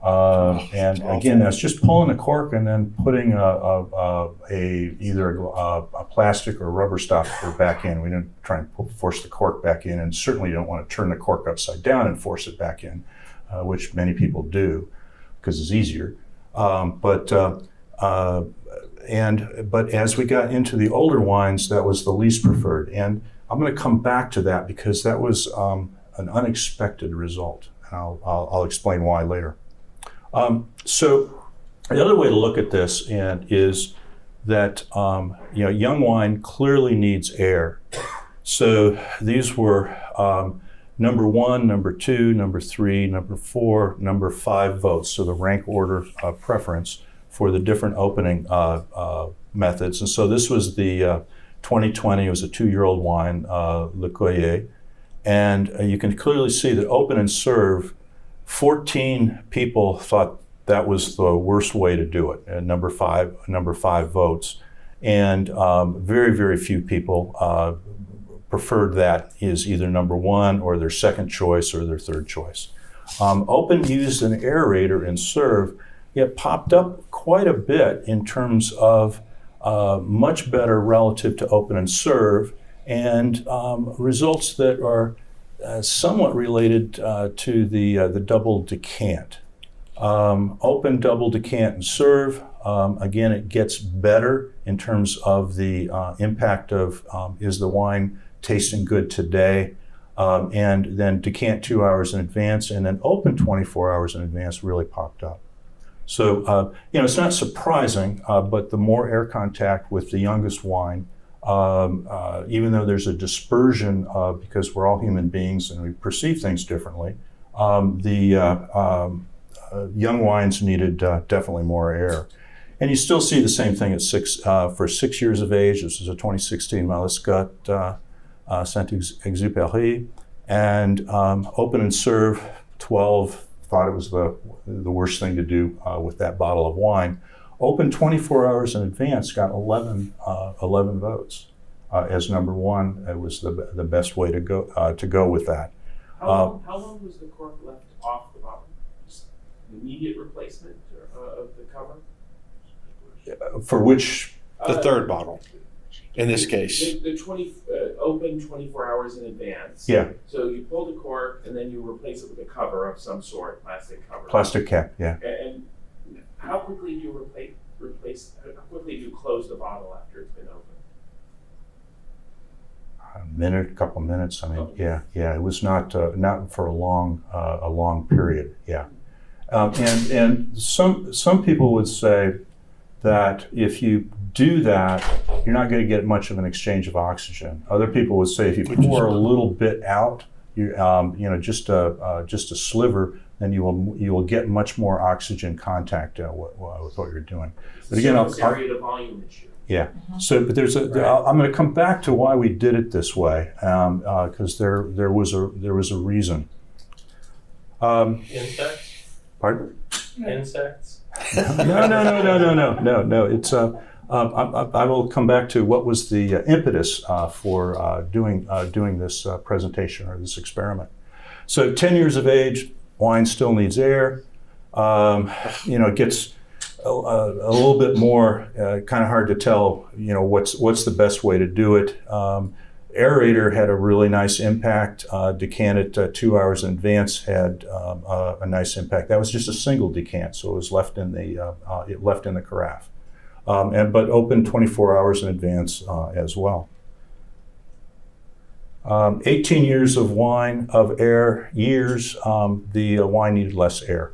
B: And again, that's just pulling the cork and then putting either a plastic or rubber stopper back in. We didn't try and force the cork back in, and certainly you don't want to turn the cork upside down and force it back in, which many people do because it's easier. But as we got into the older wines, that was the least preferred. And I'm going to come back to that because that was an unexpected result. And I'll explain why later. So the other way to look at this is that young wine clearly needs air. So these were number 1, number 2, number 3, number 4, number 5 votes. So the rank order preference for the different opening methods. And so this was the 2020. It was a 2-year-old wine, Le Coyer. And you can clearly see that open and serve, 14 people thought that was the worst way to do it, and number five votes. And very, very few people preferred that is either number 1 or their second choice or their third choice. Open used an aerator and serve, it popped up quite a bit in terms of much better relative to open and serve, and results that are somewhat related to the double decant. Open, double decant, and serve. Again, it gets better in terms of the impact of is the wine tasting good today, and then decant 2 hours in advance, and then open 24 hours in advance really popped up. So, it's not surprising, but the more air contact with the youngest wine, even though there's a dispersion because we're all human beings and we perceive things differently, the young wines needed definitely more air. And you still see the same thing at for 6 years of age. This is a 2016 Malescotte Saint-Exupéry. And open and serve, 12, thought it was the worst thing to do with that bottle of wine. Open 24 hours in advance, got 11 votes as number one. It was the best way to go with that.
L: How long was the cork left off the bottle? Immediate replacement of the cover?
B: For which?
N: The third bottle, in this case.
L: The open 24 hours in advance.
B: Yeah.
L: So you pull the cork and then you replace it with a cover of some sort, plastic cover.
B: Plastic cap, yeah.
L: And how quickly do you replace? How quickly do you close the bottle after it's been opened?
B: A minute, a couple minutes. I mean, yeah. It was not for a long period. Yeah. And some people would say that if you do that, you're not going to get much of an exchange of oxygen. Other people would say if you pour a little bit out, just a sliver, then you will get much more oxygen contact with what you're doing. But again,
L: area to volume issue.
B: Yeah. So, but I'm going to come back to why we did it this way, because there was a reason.
H: Insects?
B: Pardon?
H: Insects?
B: No. It's I will come back to what was the impetus for doing this presentation or this experiment. So 10 years of age, wine still needs air. It gets a little bit more kind of hard to tell. What's the best way to do it. Aerator had a really nice impact. Decant it 2 hours in advance had a nice impact. That was just a single decant, so it was left in the carafe, but open 24 hours in advance as well. 18 years of wine of air years, the wine needed less air,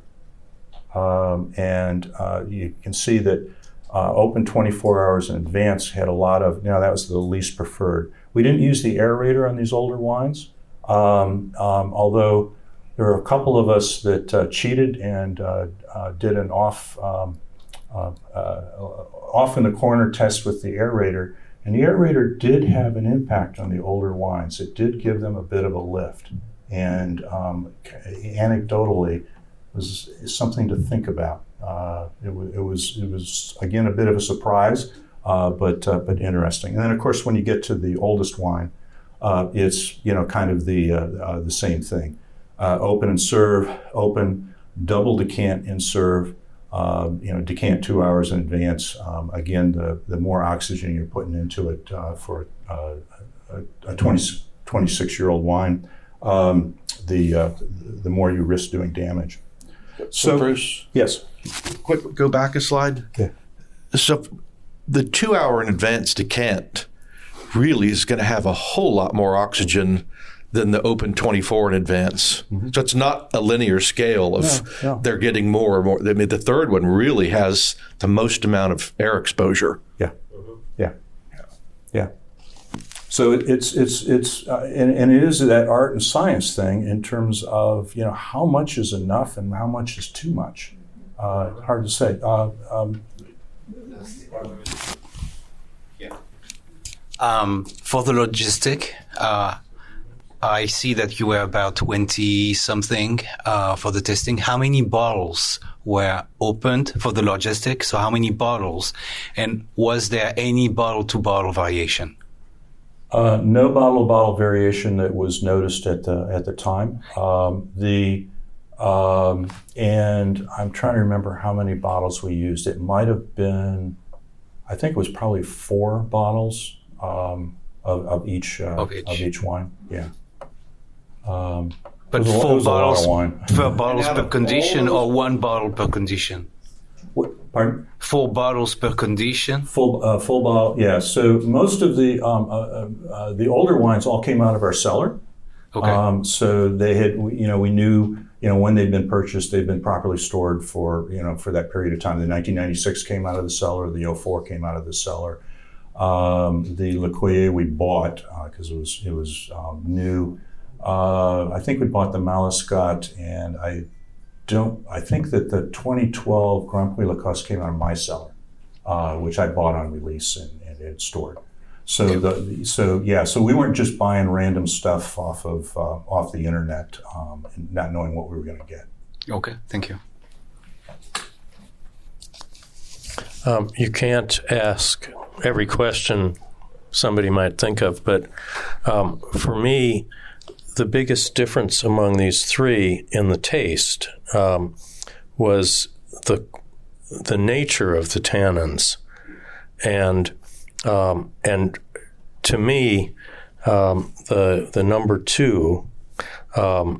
B: and you can see that open 24 hours in advance had a lot of. That was the least preferred. We didn't use the aerator on these older wines, although there are a couple of us that cheated and did an off in the corner test with the aerator. And the aerator did have an impact on the older wines. It did give them a bit of a lift. And anecdotally, was something to think about. It was again a bit of a surprise. But interesting. And then, of course, when you get to the oldest wine, it's kind of the same thing. Open and serve, open, double decant and serve. Decant 2 hours in advance. Again, the more oxygen you're putting into it for a 26-year-old wine, the more you risk doing damage.
N: So Bruce,
B: yes.
N: Quick, go back a slide.
B: Okay.
N: So the 2 hour in advance decant really is going to have a whole lot more oxygen than the open 24 in advance. Mm-hmm. So it's not a linear scale of they're getting more and more. I mean, the third one really has the most amount of air exposure.
B: Yeah, yeah. So it's and it is that art and science thing in terms of how much is enough and how much is too much. Hard to say.
M: For the logistic, I see that you were about 20 something for the testing. How many bottles were opened for the logistic? So how many bottles? And was there any bottle to bottle variation?
B: No bottle-to-bottle variation that was noticed at the time. And I'm trying to remember how many bottles we used. It might have been, I think it was probably 4 bottles of each wine. Yeah.
M: But 4 bottles per condition, or 1 bottle per condition?
B: Pardon?
M: 4 bottles per condition?
B: Full bottle, yeah. So most of the older wines all came out of our cellar.
M: Okay.
B: So they had, we knew, when they'd been purchased, they'd been properly stored for that period of time. The 1996 came out of the cellar. The 04 came out of the cellar. The Lecoyer we bought because it was new. I think we bought the Malascot, and I think that the 2012 Grand Prix Lacoste came out of my cellar, which I bought on release and had stored. So so we weren't just buying random stuff off the internet, and not knowing what we were going to get.
M: Okay, thank you.
H: You can't ask every question somebody might think of, but for me, the biggest difference among these three in the taste was the nature of the tannins, and to me, the number two, the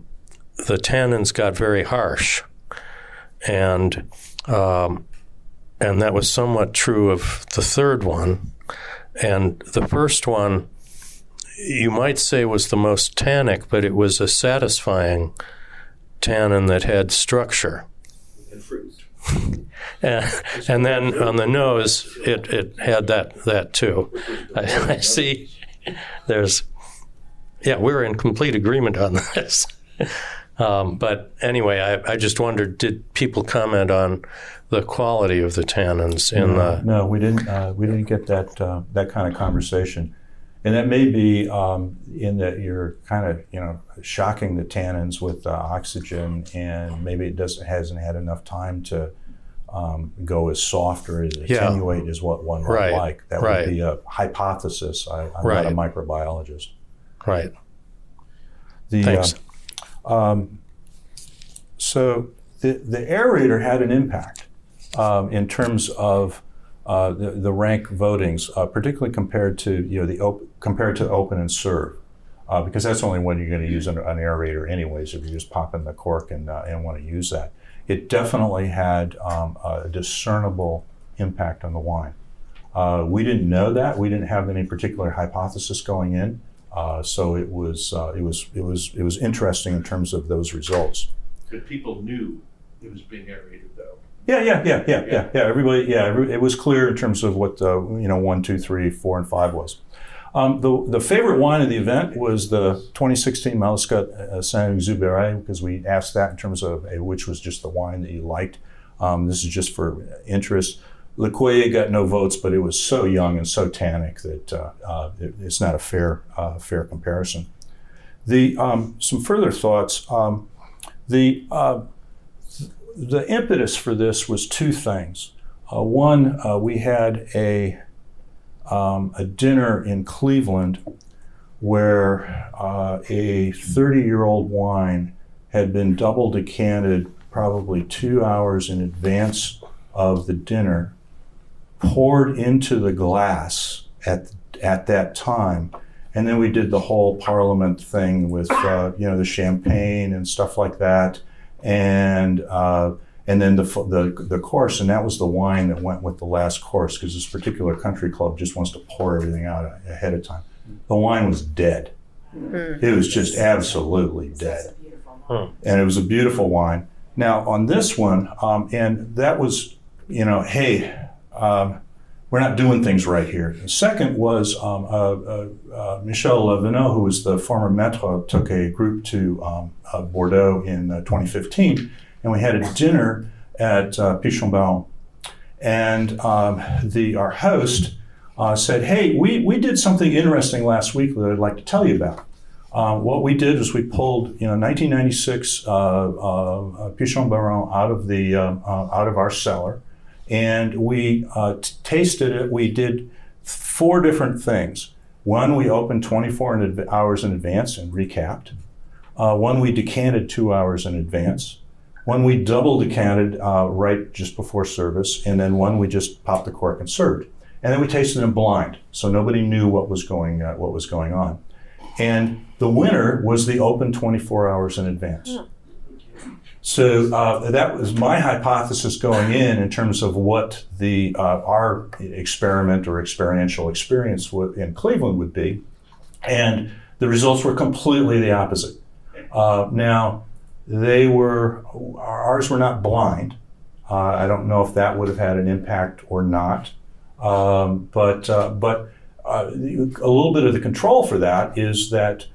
H: tannins got very harsh, and that was somewhat true of the third one. And the first one, you might say, was the most tannic, but it was a satisfying tannin that had structure.
E: And fruit.
H: And then on the nose, it had that too. I see. We're in complete agreement on this. But anyway, I just wondered, did people comment on the quality of the tannins in the?
B: No, we didn't. We didn't get that kind of conversation, and that may be in that you're kind of shocking the tannins with oxygen, and maybe it hasn't had enough time to go as soft or as attenuate as what one would like. That would be a hypothesis. I'm not a microbiologist.
H: Right.
B: Thanks. So the aerator had an impact in terms of the rank votings, particularly compared to compared to open and serve, because that's only when you're going to use an aerator anyways. If you just pop in the cork and want to use that, it definitely had a discernible impact on the wine. We didn't know that. We didn't have any particular hypothesis going in. So it was interesting in terms of those results.
N: But people knew it was being aerated, though.
B: Yeah. Everybody, it was clear in terms of what 1, 2, 3, 4, and 5 was. The favorite wine of the event was the 2016 Malescotte Saint-Exupéry, because we asked that in terms of which was just the wine that you liked. This is just for interest. Le Coyer got no votes, but it was so young and so tannic that it's not a fair comparison. Some further thoughts. The impetus for this was two things. One, we had a dinner in Cleveland where a 30-year-old wine had been double decanted probably 2 hours in advance of the dinner, poured into the glass at that time, and then we did the whole Parliament thing with the champagne and stuff like that, and then the course, and that was the wine that went with the last course, because this particular country club just wants to pour everything out ahead of time. The wine was dead. It was just absolutely dead, and it was a beautiful wine. Now on this one, and that was, we're not doing things right here. The second was Michel Levinot, who was the former maître, took a group to Bordeaux in 2015, and we had a dinner at Pichon-Baron. And our host said, "Hey, we did something interesting last week that I'd like to tell you about." What we did is we pulled 1996 Pichon-Baron out of our cellar, and we tasted it. We did 4 different things. One, we opened 24 hours in advance and recapped. One, we decanted 2 hours in advance. One, we double decanted right just before service. And then one, we just popped the cork and served. And then we tasted them blind, so nobody knew what was going on. And the winner was the open 24 hours in advance. So that was my hypothesis going in terms of what our experiment or experiential experience in Cleveland would be. And the results were completely the opposite. Now, ours were not blind. I don't know if that would have had an impact or not. But a little bit of the control for that is that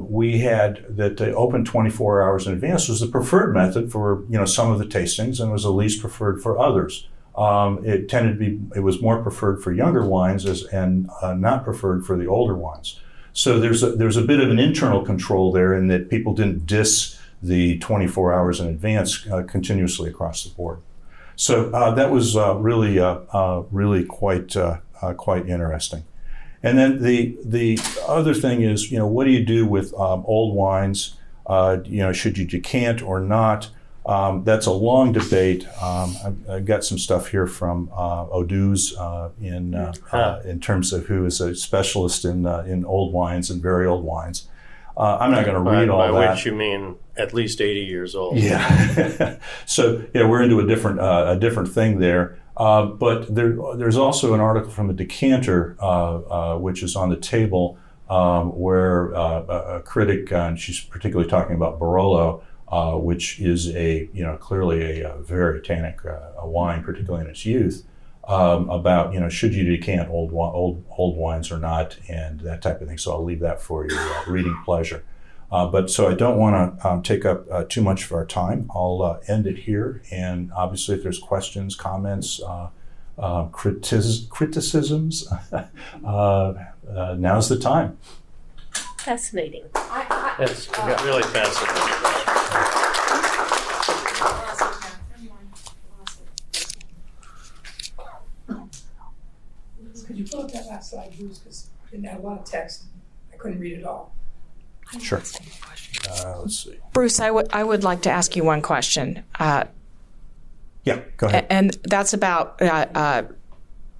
B: we had that the open 24 hours in advance was the preferred method for some of the tastings and was the least preferred for others. it was more preferred for younger wines and not preferred for the older wines. So there's a bit of an internal control there in that people didn't diss the 24 hours in advance continuously across the board. So that was really quite interesting. And then the other thing is, what do you do with old wines? Should you decant or not? That's a long debate. I've got some stuff here from Oduz in terms of who is a specialist in old wines and very old wines. I'm not going to read all that.
H: By which you mean at least 80 years old.
B: Yeah. So we're into a different thing there. But there's also an article from a decanter, which is on the table, where a critic, and she's particularly talking about Barolo, which is clearly a very tannic wine, particularly in its youth, about should you decant old wines or not, and that type of thing. So I'll leave that for your reading pleasure. But so I don't want to take up too much of our time. I'll end it here, and obviously if there's questions, comments, criticisms, now's the time.
O: Fascinating.
H: It's really fascinating.
K: Could you pull up that last slide, Bruce? Because I didn't have a lot of text. I couldn't read it all.
B: Sure. Let's see.
G: Bruce, I would like to ask you one question.
B: Yeah, go ahead.
G: And that's about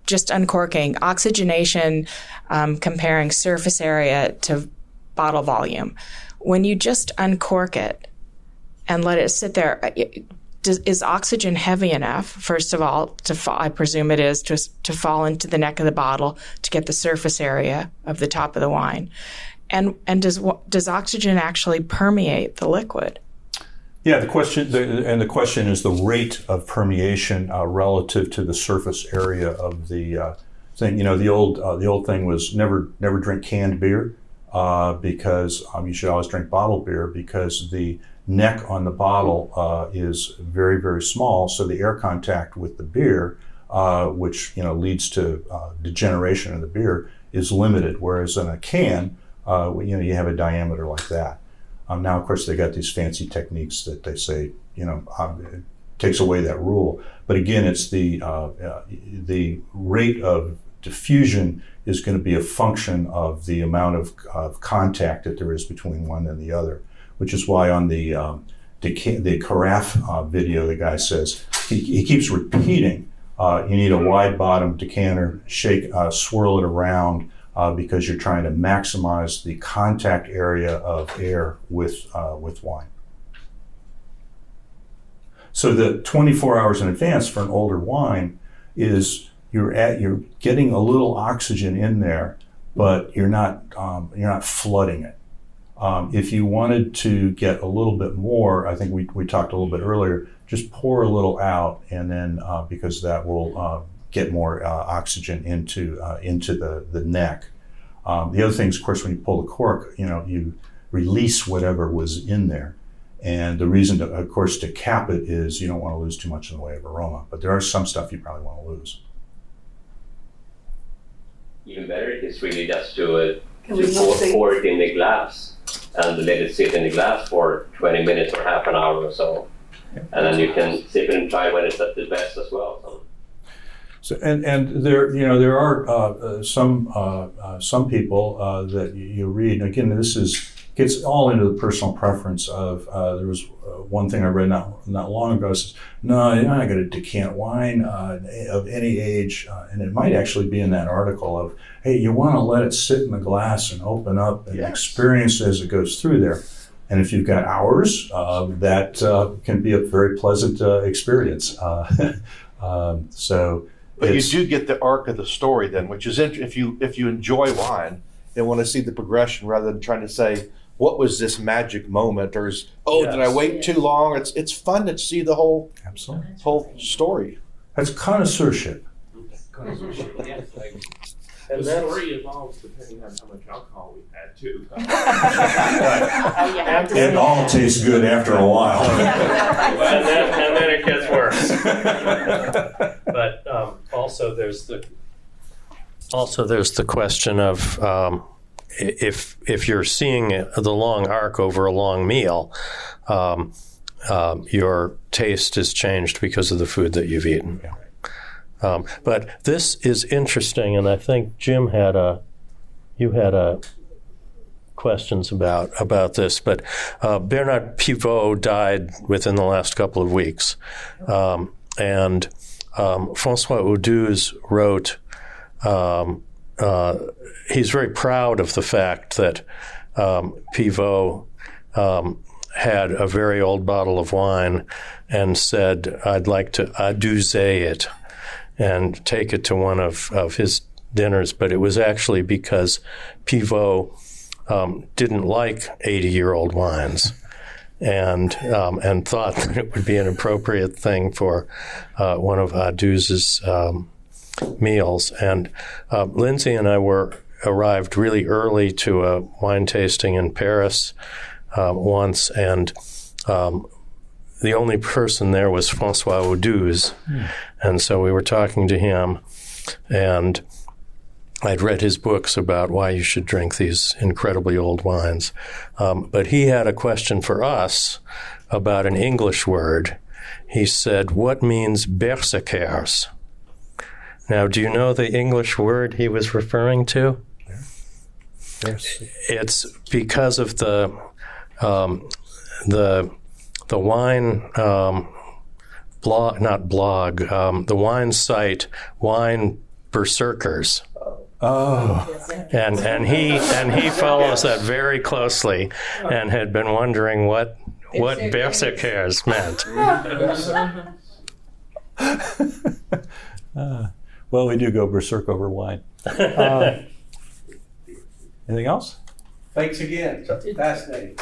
G: just uncorking, oxygenation, comparing surface area to bottle volume. When you just uncork it and let it sit there, is oxygen heavy enough, first of all, I presume it is, to fall into the neck of the bottle to get the surface area of the top of the wine? And does oxygen actually permeate the liquid?
B: Yeah, the question is the rate of permeation relative to the surface area of the thing. The old thing was never drink canned beer because you should always drink bottled beer, because the neck on the bottle is very, very small, so the air contact with the beer, which leads to degeneration of the beer, is limited. Whereas in a can, you have a diameter like that. Now, of course, they got these fancy techniques that they say, it takes away that rule. But again, it's the rate of diffusion is going to be a function of the amount of contact that there is between one and the other, which is why on the carafe video, the guy says, he keeps repeating, you need a wide bottom decanter, swirl it around, because you're trying to maximize the contact area of air with wine. So the 24 hours in advance for an older wine is you're getting a little oxygen in there, but you're not flooding it. If you wanted to get a little bit more, I think we talked a little bit earlier, just pour a little out, and then because that will get more oxygen into the neck. The other thing is, of course, when you pull the cork, you release whatever was in there. And the reason, of course, to cap it is you don't want to lose too much in the way of aroma. But there are some stuff you probably want to lose.
I: Even better, it's really just to pour it in the glass and let it sit in the glass for 20 minutes or half an hour or so. And then you can sip it and try when it's at the best as well.
B: So, and there are some people that you read. And again, this gets all into the personal preference of. There was one thing I read not long ago. Says, no, you're not going to decant wine of any age, and it might actually be in that article of, hey, you want to let it sit in the glass and open up and experience as it goes through there. And if you've got hours, that can be a very pleasant experience.
N: But you do get the arc of the story then, which is if you enjoy wine and want to see the progression rather than trying to say, what was this magic moment, or did I wait too long? It's fun to see the whole story.
B: That's connoisseurship.
L: And the story evolves depending on how much alcohol we've had too.
B: It all tastes good after a while.
H: and then it gets worse. But there's the question of if you're seeing the long arc over a long meal, your taste is changed because of the food that you've eaten. But this is interesting, and I think Jim you had questions about this. But Bernard Pivot died within the last couple of weeks, and François Audouze wrote. He's very proud of the fact that Pivot had a very old bottle of wine and said, "I'd like to adouzer it and take it to one of his dinners." But it was actually because Pivot didn't like 80-year-old wines and thought that it would be an appropriate thing for one of Audouze's meals. And Lindsay and I arrived really early to a wine tasting in Paris once, and the only person there was François Audouze. And so we were talking to him, and I'd read his books about why you should drink these incredibly old wines. But he had a question for us about an English word. He said, "What means berserkers?" Now, do you know the English word he was referring to? Yes. It's because of the wine the wine site Wine Berserkers.
B: Oh.
H: And he follows that very closely and had been wondering what berserkers meant.
P: Well, we do go berserk over wine. Anything else?
A: Thanks again. Fascinating.